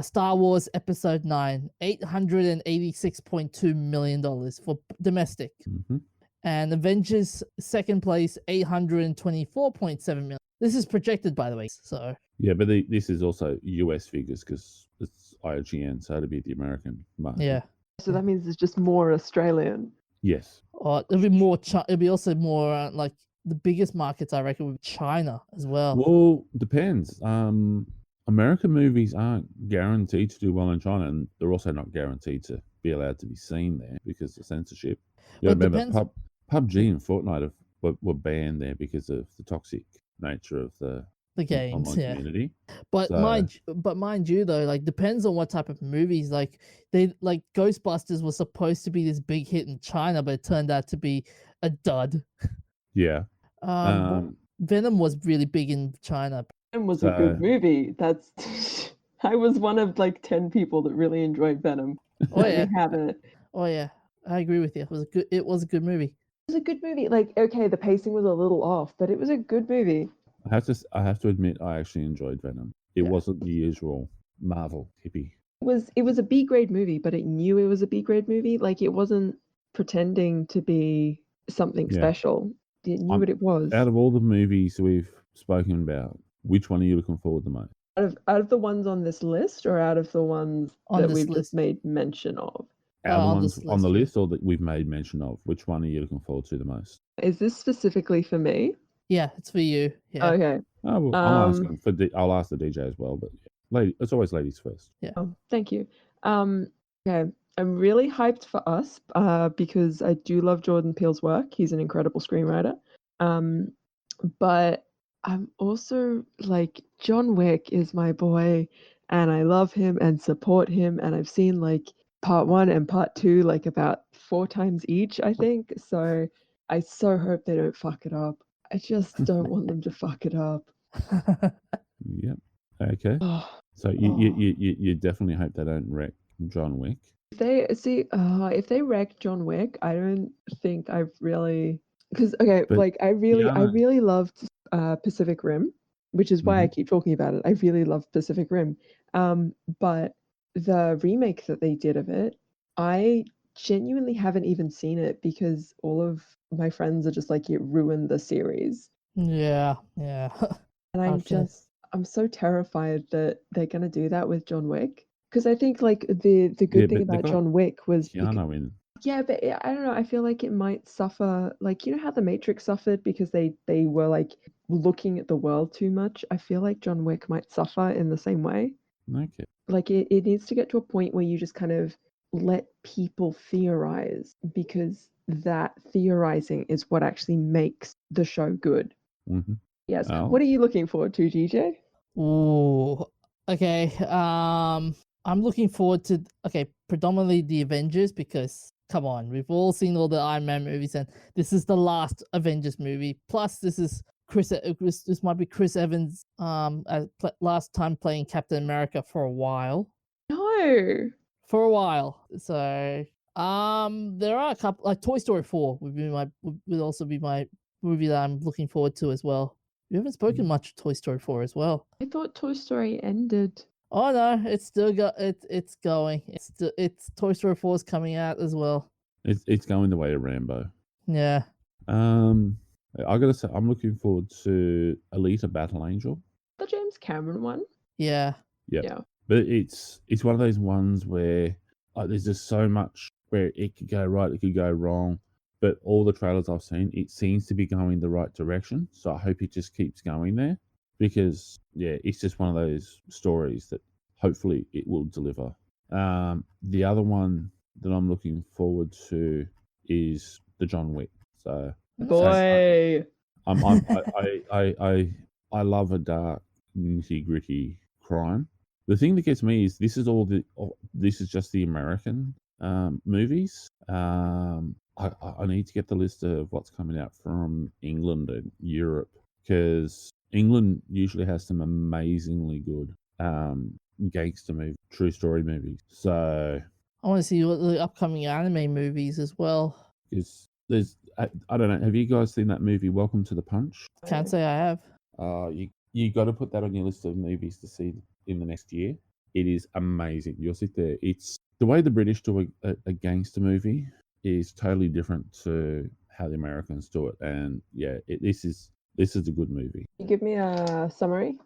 Star Wars Episode 9, $886.2 million for domestic. Mm-hmm. And Avengers second place, 824.7 million. This is projected, by the way. So yeah, but this is also US figures because it's IGN, so it'll be the American market. Yeah. So that means it's just more Australian. Yes. It'll be more. It'll be also more like the biggest markets, I reckon, with China as well. Well, depends. American movies aren't guaranteed to do well in China, and they're also not guaranteed to be allowed to be seen there because of censorship. You But remember, PUBG and Fortnite were banned there because of the toxic nature of the games, online community. But mind you though, like depends on what type of movies. Like Ghostbusters was supposed to be this big hit in China, but it turned out to be a dud. Yeah. Venom was really big in China. Venom was a good movie. That's I was one of like 10 people that really enjoyed Venom. Oh yeah, have it. Oh yeah, I agree with you. It was a good movie. It was a good movie. Like, okay, the pacing was a little off, but it was a good movie. I have to admit, I actually enjoyed Venom. It wasn't the usual Marvel hippie. It was a B grade movie, but it knew it was a B grade movie. Like, it wasn't pretending to be something special. It knew what it was. Out of all the movies we've spoken about, which one are you looking forward the most? Out of the ones on this list, or out of the ones that we've just made mention of? Out of the ones on the list, or that we've made mention of, which one are you looking forward to the most? Is this specifically for me? Yeah, it's for you. Yeah. Okay. Oh, well, I'll ask the DJ as well, but it's always ladies first. Yeah. Oh, thank you. Okay, I'm really hyped for Us because I do love Jordan Peele's work. He's an incredible screenwriter. But I'm also like, John Wick is my boy, and I love him and support him, and I've seen like part 1 and part 2 like about 4 times each, I think. So I so hope they don't fuck it up. I just don't want them to fuck it up. Yep. Okay. So you definitely hope they don't wreck John Wick. If they wreck John Wick, I don't think I've really, because I really loved Pacific Rim, which is why I keep talking about it. I really love Pacific Rim. But the remake that they did of it, I genuinely haven't even seen it because all of my friends are just like, it ruined the series. Yeah. And I'm so terrified that they're gonna do that with John Wick. Because I think like the good thing about John Wick was Keanu in. Yeah, but I don't know. I feel like it might suffer, like, you know how The Matrix suffered because they were like looking at the world too much. I feel like John Wick might suffer in the same way. Okay. Like it needs to get to a point where you just kind of let people theorize, because that theorizing is what actually makes the show good. Mm-hmm. Yes. Oh. What are you looking forward to, GJ? Ooh, okay. I'm looking forward to predominantly the Avengers, because come on, we've all seen all the Iron Man movies, and this is the last Avengers movie. Plus, this is this might be Chris Evans last time playing Captain America for a while. No. For a while. So there are a couple, like Toy Story 4 would also be my movie that I'm looking forward to as well. We haven't spoken much of Toy Story 4 as well. I thought Toy Story ended. Oh no, it's still it's going. It's Toy Story 4 is coming out as well. It's going the way of Rambo. Yeah. I gotta say, I'm looking forward to Alita Battle Angel. The James Cameron one. Yeah. Yep. Yeah. But it's one of those ones where there's just so much where it could go right, it could go wrong. But all the trailers I've seen, it seems to be going the right direction. So I hope it just keeps going there, because it's just one of those stories that hopefully it will deliver. The other one that I'm looking forward to is the John Wick. So Boy. I love a dark, nitty gritty crime. The thing that gets me is this is just the American movies. I need to get the list of what's coming out from England and Europe, because England usually has some amazingly good gangster movie, true story movies. So I want to see what the upcoming anime movies as well. there's I don't know. Have you guys seen that movie Welcome to the Punch? Can't say I have. You got to put that on your list of movies to see in the next year. It is amazing. You'll sit there. It's the way the British do a gangster movie is totally different to how the Americans do it. And this is a good movie. Can you give me a summary?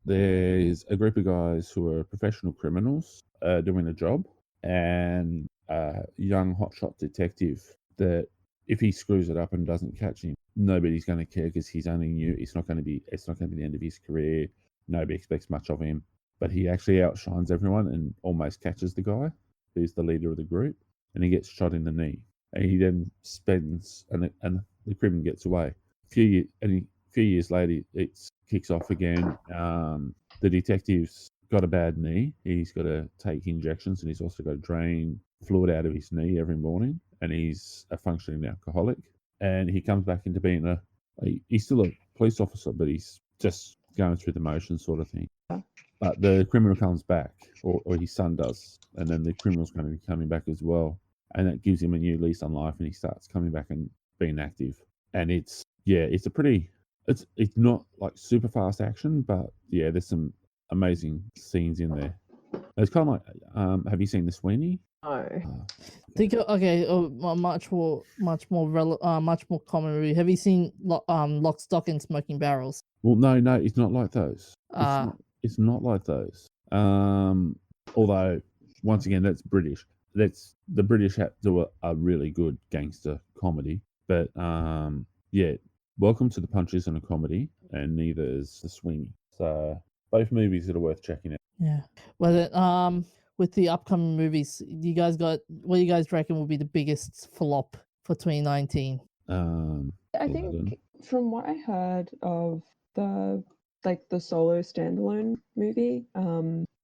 There's a group of guys who are professional criminals doing a job, and a young hotshot detective that if he screws it up and doesn't catch him, nobody's going to care, because he's only new. It's not going to be the end of his career. Nobody expects much of him, but he actually outshines everyone and almost catches the guy who's the leader of the group, and he gets shot in the knee. And he then spends, and the criminal gets away. A few years later, it kicks off again. The detective's got a bad knee. He's got to take injections, and he's also got to drain fluid out of his knee every morning. And he's a functioning alcoholic. And he comes back into being he's still a police officer, but he's just going through the motions, sort of thing. But the criminal comes back, or his son does, and then the criminal's going to be coming back as well, and that gives him a new lease on life, and he starts coming back and being active. And it's not like super fast action, but there's some amazing scenes in there. It's kind of like, have you seen The Sweeney? No. Think much more common movie. Have you seen Lock, Stock, and Smoking Barrels? Well, no, it's not like those. It's not like those. Although, once again, that's British. The British do a really good gangster comedy. But Welcome to the Punch isn't a comedy, and neither is The Sweeney. So both movies that are worth checking out. Yeah. Well, then, with the upcoming movies, what do you guys reckon will be the biggest flop for 2019? I think from what I heard of the Solo standalone movie,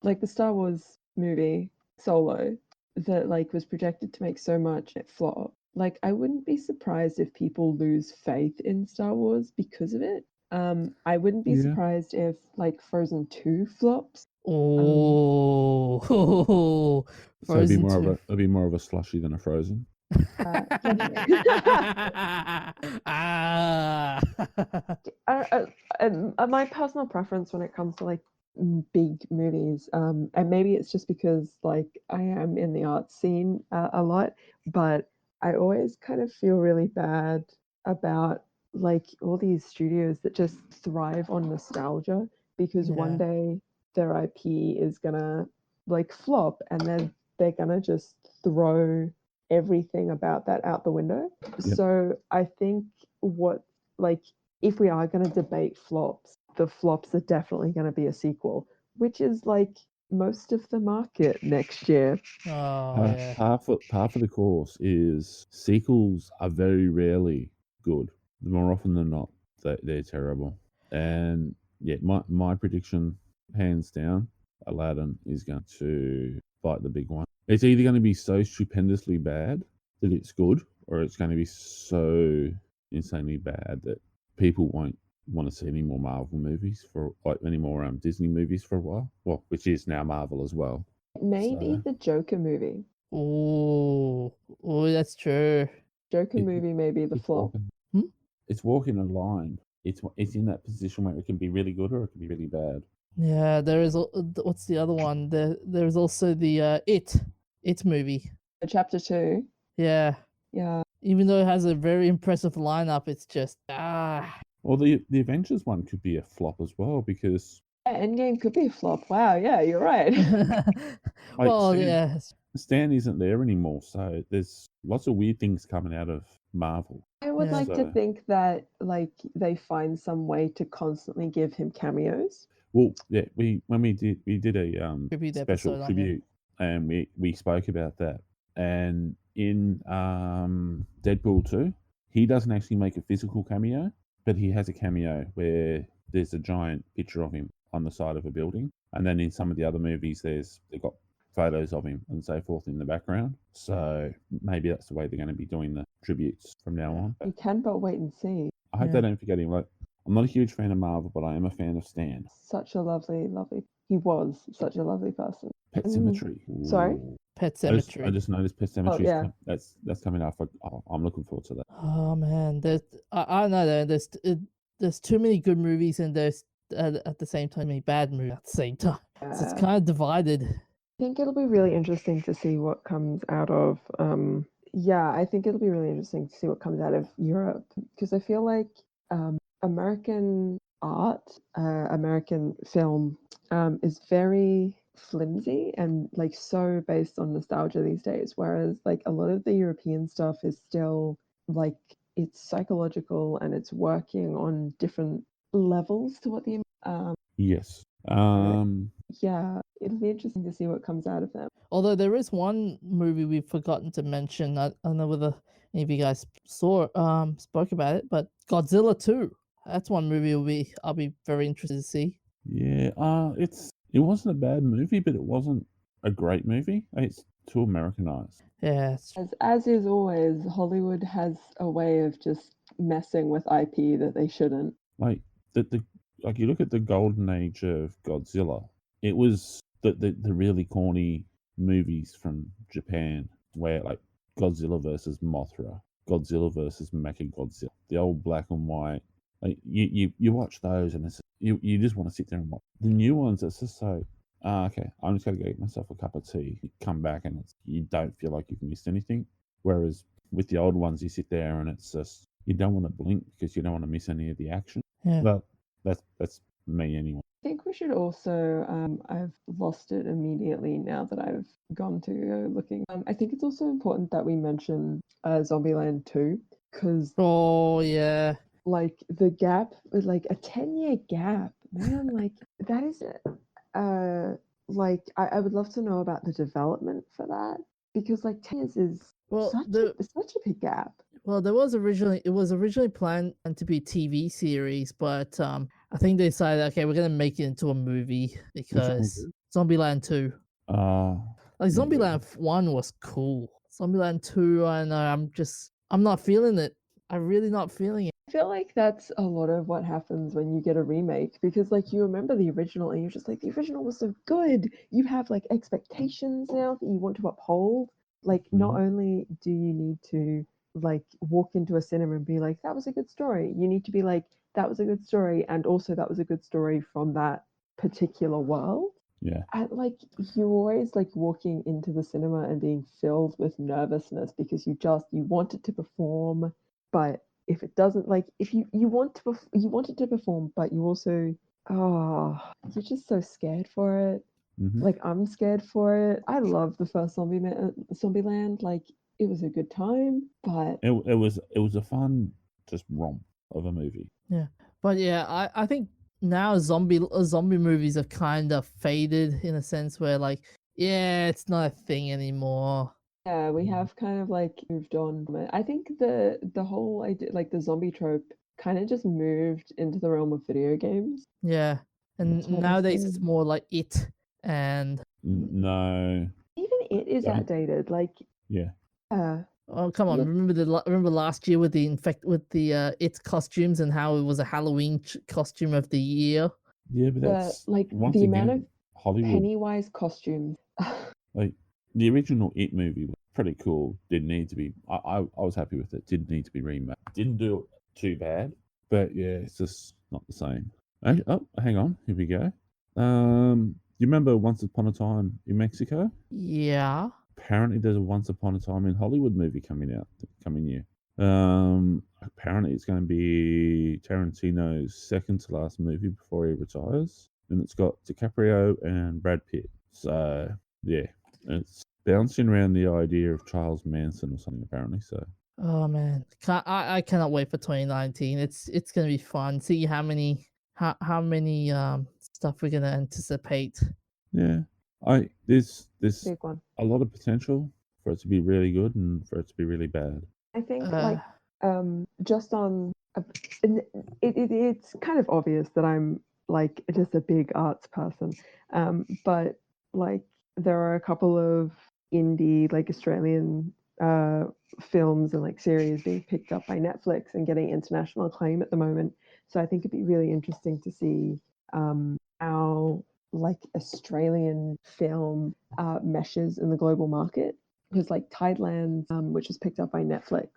like the Star Wars movie Solo, that was projected to make so much it flopped. I wouldn't be surprised if people lose faith in Star Wars because of it. I wouldn't be surprised if Frozen 2 flops. Oh, so it'd be more of a slushy than a Frozen. My personal preference when it comes to big movies, and maybe it's just because I am in the art scene a lot, but I always kind of feel really bad about all these studios that just thrive on nostalgia, because one day their IP is gonna flop, and then they're gonna just throw everything about that out the window. Yep. So I think if we are going to debate flops, the flops are definitely going to be a sequel, which is most of the market next year. Oh yeah. Par for the course is sequels are very rarely good. More often than not, they're terrible. And yeah, my prediction, hands down, Aladdin is going to bite the big one. It's either going to be so stupendously bad that it's good, or it's going to be so insanely bad that people won't want to see any more Marvel movies for like any more Disney movies for a while. Well, which is now Marvel as well. Maybe So the Joker movie. Oh, that's true. Joker It- movie may be the it's flop. walking, Hmm? it's walking a line. It's in that position where it can be really good or it can be really bad. Yeah, there is. What's the other one? There's also the It movie. Chapter 2. Yeah, Yeah. even though it has a very impressive lineup, it's just Or the Avengers one could be a flop as well because Endgame could be a flop. Wow, yeah, you're right. like well, Stan, yeah, Stan isn't there anymore, so there's lots of weird things coming out of Marvel. I would Yeah. like to So- think that like they find some way to constantly give him cameos. Well, yeah, we did a Tribute special episode on him. tribute, and we spoke about that. And in Deadpool 2, he doesn't actually make a physical cameo, but he has a cameo where there's a giant picture of him on the side of a building, and then in some of the other movies, they've got photos of him and so forth in the background. So maybe that's the way they're going to be doing the tributes from now on. We can but wait and see. I hope Yeah. they don't forget him. Like, I'm not a huge fan of Marvel, but I am a fan of Stan. Such a lovely, he was such a lovely person. Pet Mm. Cemetery. Sorry? Ooh. Pet I Cemetery. just noticed Pet Cemetery. yeah. That's coming up. I'm looking forward to that. Oh man, I know there's too many good movies and there's at the same time many bad movies at the same time. So it's I kind of divided. think it'll be really interesting to see what comes out of I think it'll be really interesting to see what comes out of Europe because I feel like American art, American film is very flimsy and like so based on nostalgia these days, whereas like a lot of the European stuff is still like it's psychological and it's working on different levels to what the Yes. it'll be interesting to see what comes out of them. Although there is one movie we've forgotten to mention. I don't know whether any of you guys spoke about it, but Godzilla 2. That's one movie I'll be very interested to see. Yeah. It wasn't a bad movie, but it wasn't a great movie. It's too Americanized. Yeah, As is always, Hollywood has a way of just messing with IP that they shouldn't. Like like you look at the golden age of Godzilla. It was the really corny movies from Japan where like Godzilla versus Mothra, Godzilla versus Mechagodzilla, the old black and white. Like you watch those and you just want to sit there and watch. The new ones, it's just so okay, I'm just gonna go get myself a cup of tea. You come back and you don't feel like you've missed anything. Whereas with the old ones, you sit there and it's just you don't want to blink because you don't want to miss any of the action. yeah. But that's me anyway. I think we should also, I've lost it immediately now that I've gone to looking. I think it's also important that we mention Zombieland 2 because Oh yeah. like the gap, like a 10-year gap, man, like that is, like I would love to know about the development for that because like 10 years is Well, such a big gap. Well, it was originally planned to be a TV series, but I think they decided, okay, we're gonna make it into a movie because Zombieland 2. Like Zombieland 1 was cool. Zombieland 2, I know, I'm not feeling it. I'm really not feeling it. I feel like that's a lot of what happens when you get a remake because like you remember the original and you're just like the original was so good. You have like expectations now that you want to uphold. Like not only do you need to like walk into a cinema and be like that was a good story, you need to be like that was a good story and also that was a good story from that particular world. Yeah. And like you're always like walking into the cinema and being filled with nervousness because you want it to perform, but if it doesn't, like if you want it to perform, but you also you're just so scared for it. Like I'm scared for it. I love the first Zombieland. Like it was a good time, but it was a fun just romp of a movie. Yeah, but yeah, I think now zombie movies have kind of faded in a sense where like, yeah, it's not a thing anymore. Yeah, we have kind of like moved on from it. I think the whole idea, like the zombie trope, kind of just moved into the realm of video games. Yeah, and That's what I've nowadays it's seen. more like it and No. Even it is Don't- outdated. Like, Yeah. oh come on, Yeah. remember last year with the it costumes and how it was a Halloween costume of the year. Yeah, but that's like once the again amount of Hollywood. Pennywise costumes. Like the original It movie was pretty cool. Didn't need to be. I was happy with it. Didn't need to be remade. Didn't do it too bad. But yeah, it's just not the same. Oh, hang on. Here we go. You remember Once Upon a Time in Mexico? Yeah. Apparently, there's a Once Upon a Time in Hollywood movie coming out coming year. Apparently, it's going to be Tarantino's second to last movie before he retires, and it's got DiCaprio and Brad Pitt. So yeah, it's bouncing around the idea of Charles Manson or something apparently. So Oh man, I cannot wait for 2019. It's gonna be fun. See how many stuff we're gonna anticipate. yeah, there's Big one. a lot of potential for it to be really good and for it to be really bad. I think Uh, just on it's kind of obvious that I'm like just a big arts person, but like there are a couple of indie like Australian films and like series being picked up by Netflix and getting international acclaim at the moment. So I think it'd be really interesting to see how like Australian film meshes in the global market, because like Tidelands, which was picked up by Netflix,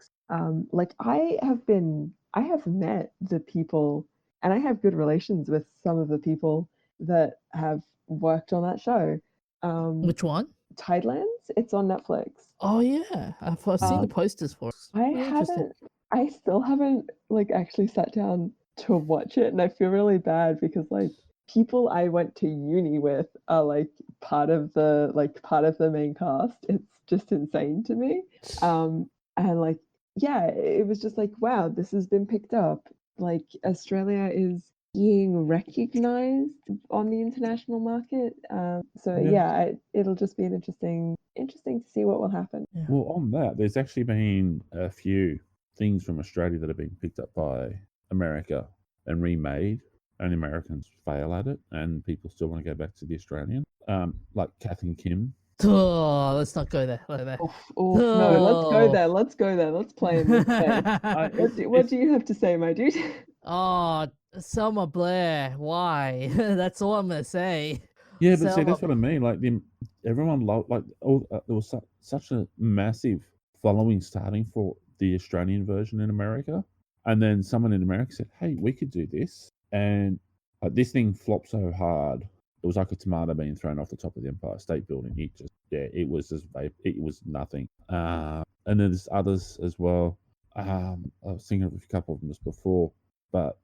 like I have met the people, and I have good relations with some of the people that have worked on that show. which one? Tidelands, it's on Netflix. Oh yeah, I've seen the posters for it. I Pretty interesting. I still haven't like actually sat down to watch it, and I feel really bad because like people I went to uni with are like part of the main cast. It's just insane to me. And like yeah, it was just like wow, this has been picked up. Like Australia is being recognized on the international market. So Yeah. it'll just be an interesting to see what will happen. Yeah. Well, on that, there's actually been a few things from Australia that have been picked up by America and remade, and Americans fail at it, and people still want to go back to the Australian. Like Kath and Kim. Oh, let's not go there. Oh, no, let's go there. Let's go there. Let's play in this space. What do you have to say, my dude? Oh, Selma Blair. Why? That's all I'm gonna say. Yeah, but see, Selma- that's what I mean. Like everyone loved, like there was such a massive following starting for the Australian version in America, and then someone in America said, "Hey, we could do this," and like this thing flopped so hard, it was like a tomato being thrown off the top of the Empire State Building. It was just it was nothing. And then there's others as well. I was thinking of a couple of them just before, but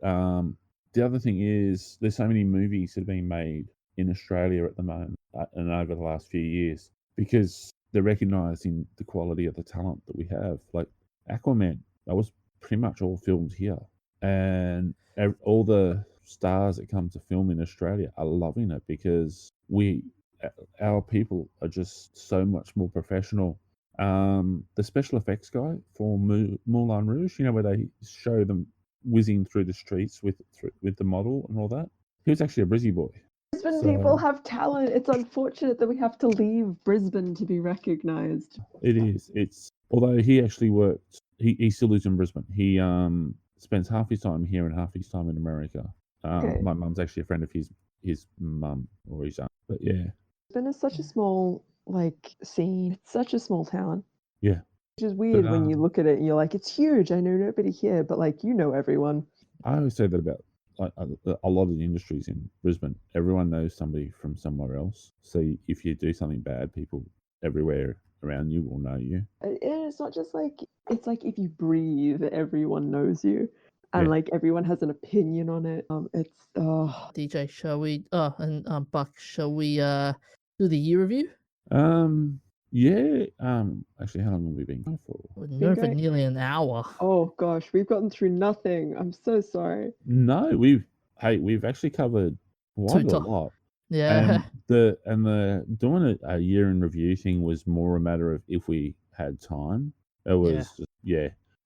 the other thing is there's so many movies that are being made in Australia at the moment and over the last few years because they're recognising the quality of the talent that we have. Like Aquaman, that was pretty much all filmed here, and all the stars that come to film in Australia are loving it because our people are just so much more professional. The special effects guy for Moulin Rouge, you know, where they show them whizzing through the streets with the model and all that. He was actually a Brizzy boy. Brisbane people have talent. It's unfortunate that we have to leave Brisbane to be recognised. It is. It's although he actually worked. He still lives in Brisbane. He spends half his time here and half his time in America. Okay. My mum's actually a friend of his mum or his aunt. But yeah, Brisbane is such a small like scene. It's such a small town. yeah. Which is weird when you look at it and you're like, it's huge. I know nobody here, but like you know everyone. I always say that about like a lot of the industries in Brisbane. Everyone knows somebody from somewhere else. So if you do something bad, people everywhere around you will know you. And it's not just like it's like if you breathe, everyone knows you, and Yeah. like everyone has an opinion on it. It's DJ, shall we? And Buck, shall we do the year review? Yeah. Actually, how long have we been going for? We've been going for nearly an hour. oh gosh, we've gotten through nothing. I'm so sorry. No, hey, we've actually covered quite a top- lot. Yeah. And the doing a year in review thing was more a matter of if we had time. It was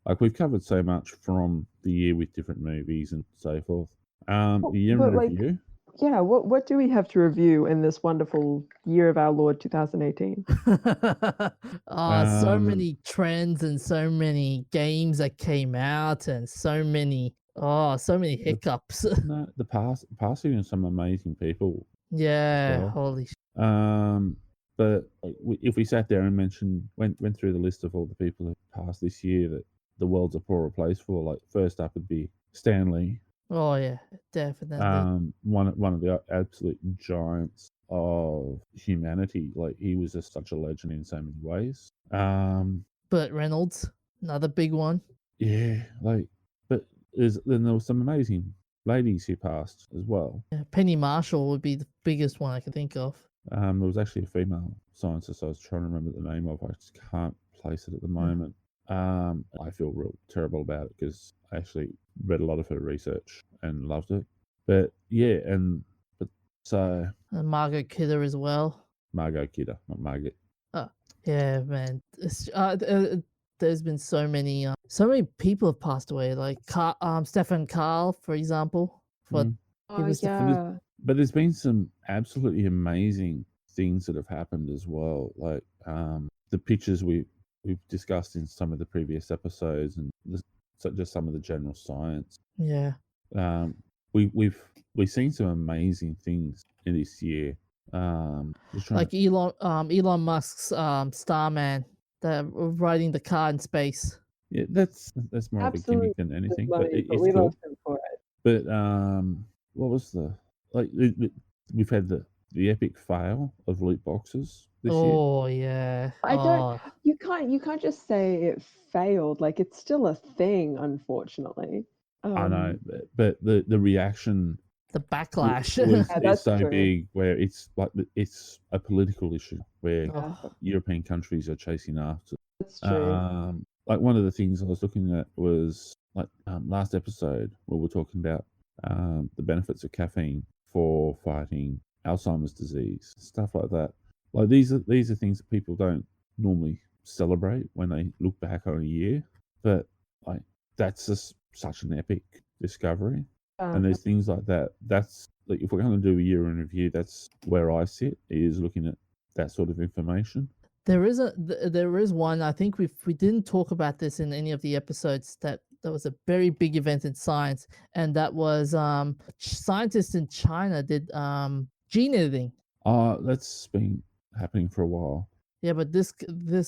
like we've covered so much from the year with different movies and so forth. The year in But, like, review. Yeah, what do we have to review in this wonderful year of our Lord 2018? So many trends and so many games that came out and so many hiccups. No, the passing of some amazing people. Yeah, well. holy But like, if we sat there and went through the list of all the people who passed this year that the world's a poorer place for, like first up would be Stanley. Oh yeah, definitely. One of the absolute giants of humanity. Like he was just such a legend in so many ways. Burt Reynolds, another big one. Yeah, like, but then there were some amazing ladies who passed as well. Yeah, Penny Marshall would be the biggest one I can think of. There was actually a female scientist I was trying to remember the name of. I just can't place it at the moment. I feel real terrible about it because I actually read a lot of her research and loved it. But yeah, and Margot Kidder as well. Margot Kidder, not Margaret. Oh, yeah, man. There's been so many people have passed away. Like Stefan Karl, for example. He was the But there's been some absolutely amazing things that have happened as well. Like the pictures we've discussed in some of the previous episodes, and just some of the general science. Yeah. We've seen some amazing things in this year. Like Elon Musk's Starman, riding the car in space. Yeah, that's more of a gimmick than anything, but it's we cool. loved him for it. But what was we've had the epic fail of loot boxes this year. Oh yeah. You can't just say it failed. Like it's still a thing, unfortunately. I know, but the reaction, the backlash is so big where it's like it's a political issue where European countries are chasing after. That's true. Like one of the things I was looking at was like last episode where we're talking about the benefits of caffeine for fighting Alzheimer's disease, stuff like that. Like these are things that people don't normally celebrate when they look back on a year, but like that's just such an epic discovery. And there's things like that. That's like if we're going to do a year in review, that's where I sit, is looking at that sort of information. There is one. I think we didn't talk about this in any of the episodes. That was a very big event in science, and that was scientists in China did gene editing. That's been happening for a while. Yeah, but this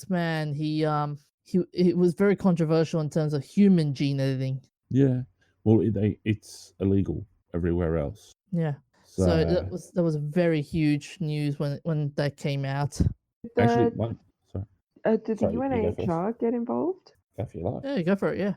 man, it was very controversial in terms of human gene editing. Yeah, well, it's illegal everywhere else. Yeah, so that was very huge news when that came out. Actually, did the UNHCR get involved? If you like. Yeah, go for it. Yeah.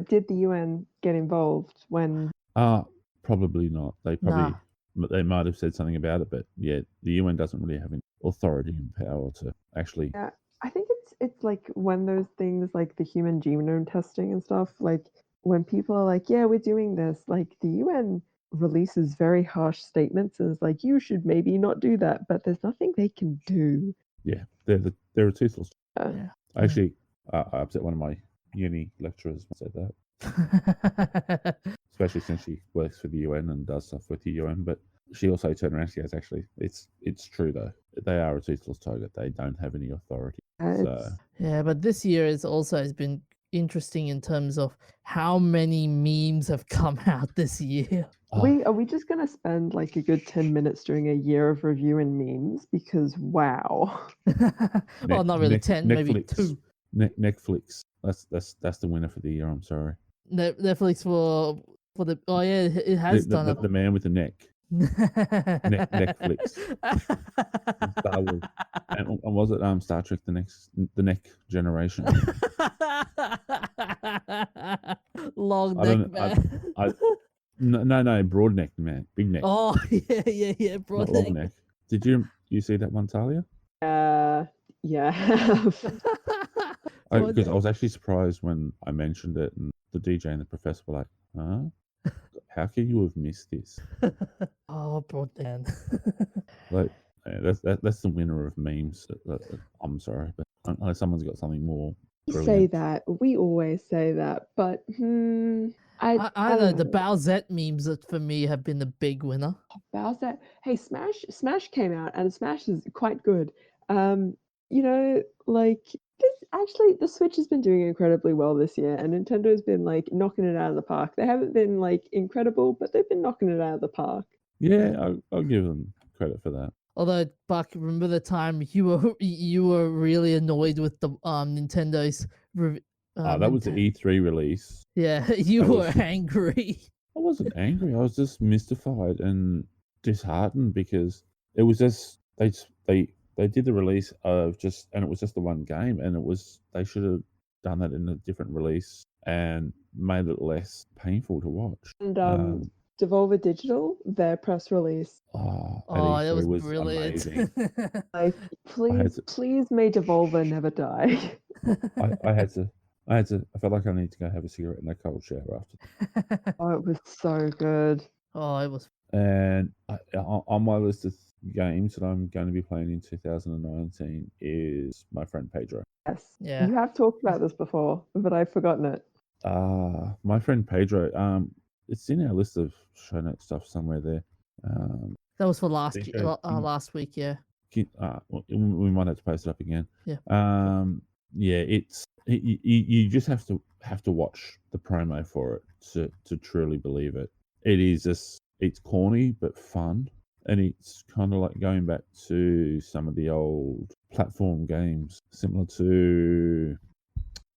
Did the UN get involved when? Probably not. They might have said something about it, but yeah, the UN doesn't really have any authority and power to actually. Yeah, I think it's like when those things like the human genome testing and stuff, like when people are like, yeah, we're doing this, like the UN releases very harsh statements and is like, you should maybe not do that, but there's nothing they can do. Yeah, they're a toothless. Yeah. Actually, I upset one of my uni lecturers when I said that. Especially since she works for the UN and does stuff with the UN, but she also turned around and she goes, actually, it's true though. They are a toothless tiger. They don't have any authority. Yeah, but this year has been interesting in terms of how many memes have come out this year. Are we just gonna spend like a good 10 minutes doing a year of review and memes? Because wow. Well, not really 10, maybe 2. Netflix. That's the winner for the year. I'm sorry. Netflix for the it has done the man with the neck. Netflix. Star Wars. And was it Star Trek the neck generation? Long neck man. No, broad neck man, big neck. Oh yeah, broad neck. Did you see that one, Tahlya? Yeah. Because I was actually surprised when I mentioned it, and the DJ and the professor were like, "Huh? how can you have missed this? Oh, Broadband. Like, that's the winner of memes. I'm sorry, but unless someone's got something more We say brilliant. that. We always say that. But I don't know. The Bowsette memes for me have been the big winner. Bowser. Hey, Smash came out, and Smash is quite good. Like actually, the Switch has been doing incredibly well this year, and Nintendo's been like knocking it out of the park. They haven't been like incredible, but they've been knocking it out of the park. Yeah, I'll give them credit for that. Although, Buck, remember the time you were really annoyed with the Nintendo's. That was the E3 release. Yeah, you That were was- angry. I wasn't angry. I was just mystified and disheartened because it was just they did the release of and it was just the one game, and they should have done that in a different release and made it less painful to watch. And Devolver Digital, their press release. At Oh, that E3 was brilliant. amazing. Like, please may Devolver never die. I felt like I need to go have a cigarette and a cold shower after. Oh, it was so good. Oh, it was. And on my list of games that I'm going to be playing in 2019 is my friend Pedro. Yes. Yeah. You have talked about this before, but I've forgotten it. My friend Pedro. It's in our list of show note stuff somewhere there. That was for last week. Yeah. We might have to post it up again. Yeah. Yeah. You just have to watch the promo for it to truly believe it. It is it's corny but fun, and it's kind of like going back to some of the old platform games, similar to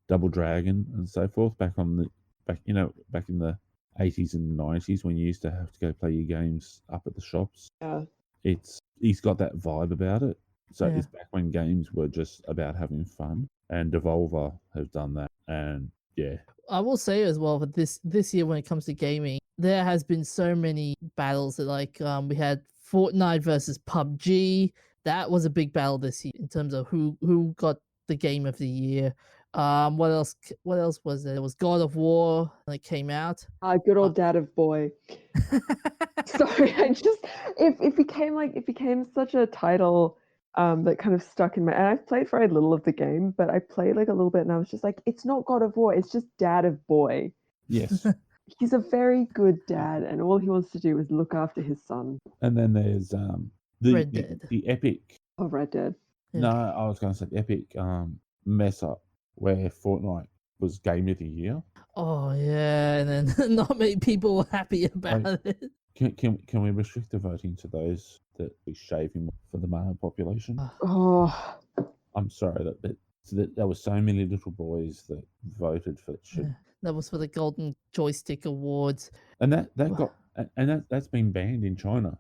Double Dragon and so forth. Back in the 80s and 90s when you used to have to go play your games up at the shops. Yeah. He's got that vibe about it. So Yeah. it's back when games were just about having fun, and Devolver have done that. And yeah, I will say as well that this year when it comes to gaming, there has been so many battles that we had Fortnite versus PUBG. That was a big battle this year in terms of who got the game of the year. What else was there? There was God of War when it came out. Good old Dad of Boy. Sorry, it became such a title that kind of stuck in my. And I've played very little of the game, but I played like a little bit, and I was just like, it's not God of War, it's just Dad of Boy. yes. He's a very good dad, and all he wants to do is look after his son. And then there's Red Dead. the epic. Oh, Red Dead. Yeah. No, I was going to say the epic mess up where Fortnite was Game of the Year. Oh yeah, and then not many people were happy about it. Can we restrict the voting to those that we shaving for the male population? Oh, I'm sorry that there were so many little boys that voted for it. Yeah. That was for the Golden Joystick Awards. And that's been banned in China.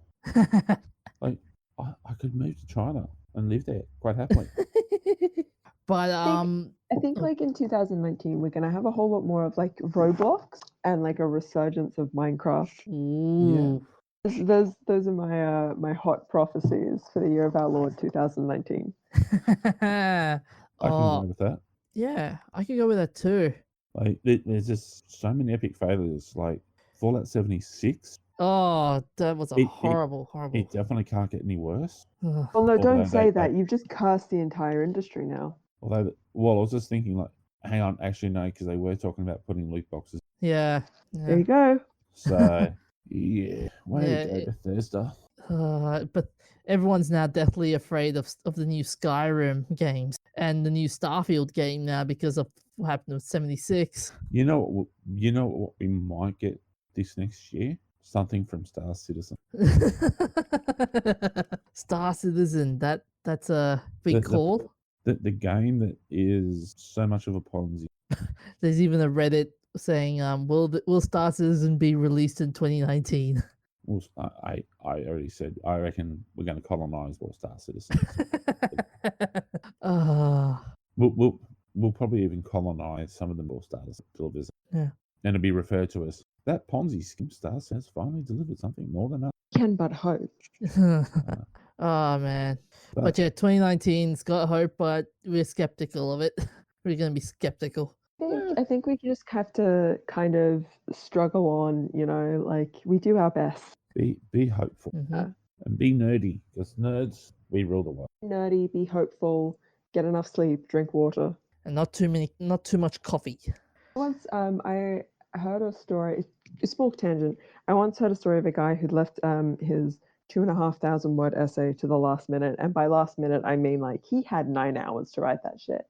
Like I could move to China and live there quite happily. But I think like in 2019 we're gonna have a whole lot more of like Roblox and like a resurgence of Minecraft. ooh. Those are my hot prophecies for the year of our Lord 2019. I can go with that. Yeah, I could go with that too. Like there's just so many epic failures. Like Fallout 76. Oh, that was a It horrible. It definitely can't get any worse. Ugh. Well, no, Although don't say they- that. You've just cursed the entire industry now. Although, well, I was just thinking, like, hang on, actually no, because they were talking about putting loot boxes. Yeah. There you go. So yeah, way Yeah, to go, Bethesda. But everyone's now deathly afraid of the new Skyrim games and the new Starfield game now because of what happened with 76. You know what we might get this next year? Something from Star Citizen. Star Citizen, that's a big call. The game that is so much of a Ponzi. There's even a Reddit saying, will Star Citizen be released in 2019? Well, I already said I reckon we're going to colonize more Star Citizens. We'll probably even colonize some of the more Star delivers. Yeah. And it'll be referred to as that Ponzi scheme. Star has finally delivered something more than us. Can but hope. Oh man. But yeah, 2019's got hope, but we're skeptical of it. We're gonna be skeptical. I think we just have to kind of struggle on, like we do our best. Be hopeful Mhm. and be nerdy, because nerds, we rule the world. Nerdy, be hopeful, get enough sleep, drink water. And not too much coffee. Once I heard a story, a small tangent. I once heard a story of a guy who'd left his 2,500 word essay to the last minute, and by last minute I mean like he had 9 hours to write that shit.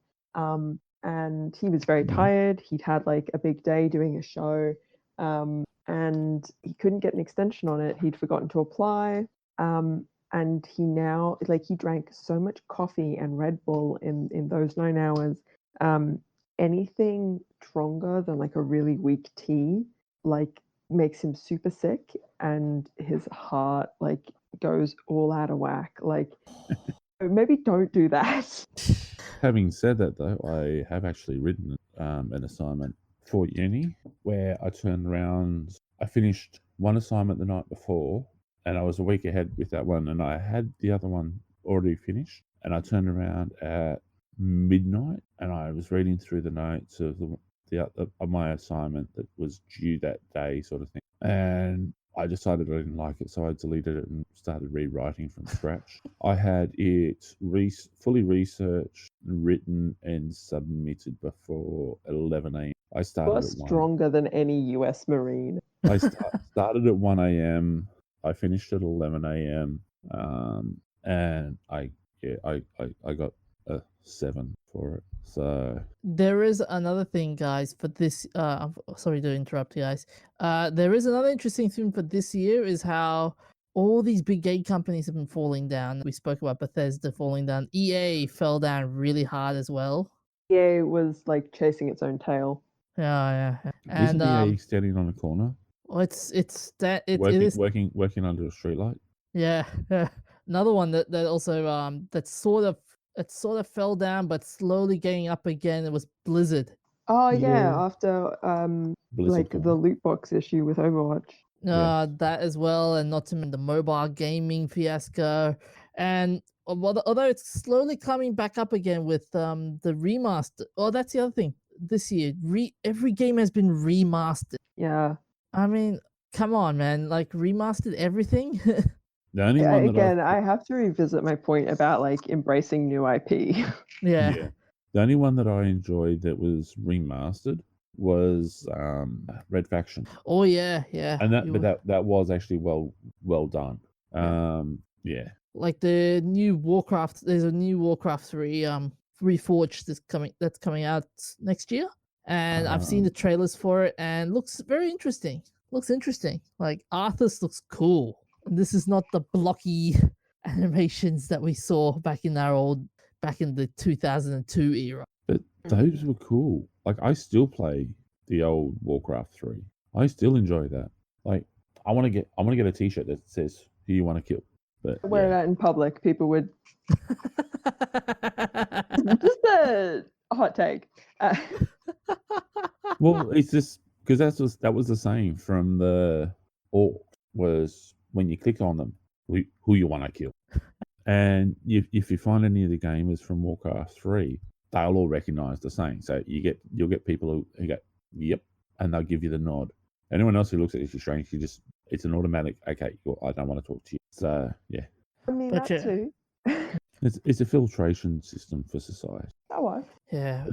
And he was very Yeah. tired. He'd had like a big day doing a show, and he couldn't get an extension on it. He'd forgotten to apply. And he now he drank so much coffee and Red Bull in those 9 hours. Anything stronger than like a really weak tea like makes him super sick, and his heart like goes all out of whack. Like maybe don't do that. Having said that, though, I have actually written an assignment for uni where I turned around. I finished one assignment the night before, and I was a week ahead with that one, and I had the other one already finished. And I turned around at midnight, and I was reading through the notes of of my assignment that was due that day, sort of thing. And I decided I didn't like it, so I deleted it and started rewriting from scratch. I had it fully researched, written, and submitted before 11 a.m. I started You're at 1. stronger than any US Marine. I started at 1 a.m. I finished at 11 a.m. And I got a 7 for it. So There is another thing, guys, for this. I'm sorry to interrupt you guys. There is another interesting thing for this year is how all these big game companies have been falling down. We spoke about Bethesda falling down. EA fell down really hard as well. EA was like chasing its own tail. Yeah. isn't And EA standing on a corner, well, it's that it working is working under a streetlight? yeah. Another one that also that sort of fell down but slowly getting up again. It was Blizzard. Oh yeah, Yeah. after Blizzard like the corner. loot box issue with Overwatch. Yeah. That as well, and not to mention the mobile gaming fiasco. And although it's slowly coming back up again with the remaster. Oh, that's the other thing. This year, every game has been remastered. Yeah. I mean, come on, man! Like remastered everything. The only one that Again, I have to revisit my point about like embracing new IP. yeah. the only one that I enjoyed that was remastered was Red Faction, Oh yeah. and You were- that was actually well done. Yeah. like the new Warcraft. There's a new Warcraft 3 Reforged that's coming out next year, and I've seen the trailers for it and looks very interesting. Like Arthas looks cool. And this is not the blocky animations that we saw back in the 2002 era. But those were cool. Like I still play the old Warcraft 3. I still enjoy that. Like I want to get a T-shirt that says "Who you want to kill." But Wear it out in public, people would just a hot take. well, it's just because that was the saying from the orc was when you click on them, who you want to kill. And if you find any of the gamers from Warcraft 3, they'll all recognise the saying. So you'll get people who go, yep, and they'll give you the nod. Anyone else who looks at you strange, it's an automatic, okay, I don't want to talk to you. So yeah, I mean But that yeah. too. it's a filtration system for society. That was. Yeah.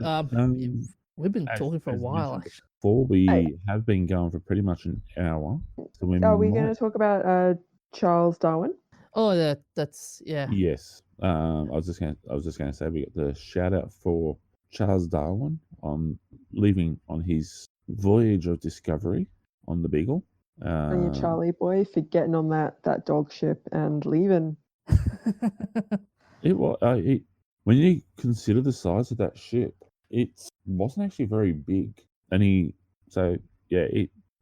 We've been As- talking for a as while. mentioned Actually. Before we Hey. have been going for pretty much an hour. So we Are we going might- to talk about Charles Darwin? Oh, that's yeah. Yes. I was just gonna say we got the shout out for Charles Darwin on leaving on his voyage of discovery on the Beagle. On your Charlie boy for getting on that dog ship and leaving. It was when you consider the size of that ship, it wasn't actually very big. And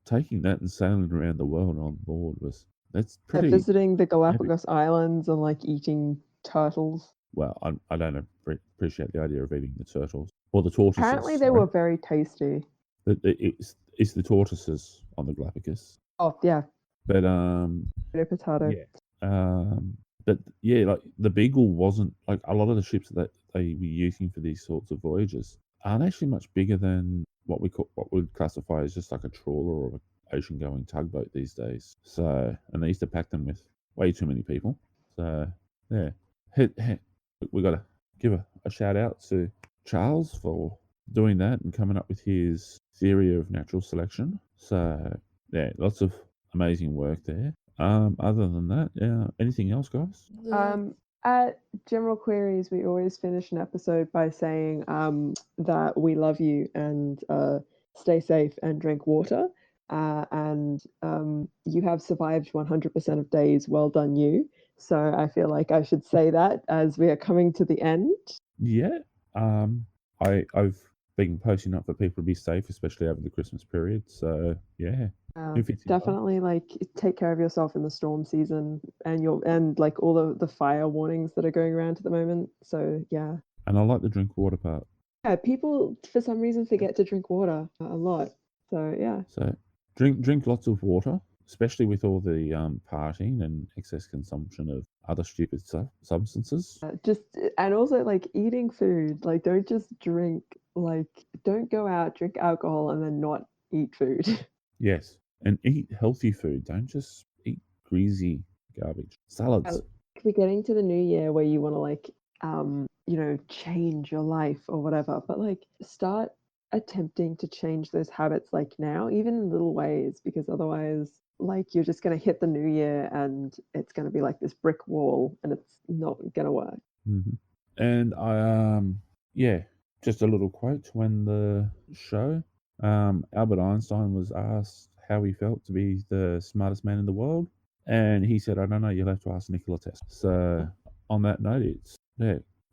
taking that and sailing around the world on board that's Yeah, pretty. visiting the Galapagos Islands and like eating turtles. Well, I don't appreciate the idea of eating the turtles or the tortoises. Apparently they sorry. were very tasty. It's the tortoises on the Galapagos. Oh yeah, But potato. yeah. But yeah, like the Beagle wasn't like a lot of the ships that they were using for these sorts of voyages aren't actually much bigger than what would classify as just like a trawler or an ocean-going tugboat these days. So, and they used to pack them with way too many people. So, yeah, we got to give a shout out to Charles for doing that and coming up with his theory of natural selection. So, yeah, lots of amazing work there. Other than that, anything else, guys? At General Queries, we always finish an episode by saying that we love you and stay safe and drink water. And you have survived 100% of days. Well done, you. So I feel like I should say that as we are coming to the end. Yeah. I've been posting up for people to be safe, especially over the Christmas period. So yeah. Definitely like take care of yourself in the storm season and like all the fire warnings that are going around at the moment. So yeah. And I like the drink water part. Yeah, people for some reason forget to drink water a lot. So yeah. So drink lots of water, especially with all the partying and excess consumption of other stupid substances. And also like eating food. Like don't just drink. Like don't go out, drink alcohol, and then not eat food. Yes, and eat healthy food. Don't just eat greasy garbage. Salads. We're getting to the new year where you want to like change your life or whatever, but like start attempting to change those habits like now, even in little ways, because otherwise like you're just going to hit the new year and it's going to be like this brick wall and it's not going to work. Mm-hmm. And I just a little quote to end the show. Albert Einstein was asked how he felt to be the smartest man in the world, and he said, "I don't know. You'll have to ask Nikola Tesla." So, on that note,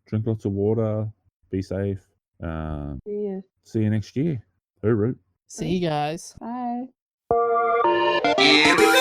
drink lots of water, be safe. See you next year. Hooroo. See you guys. Bye. Here we go.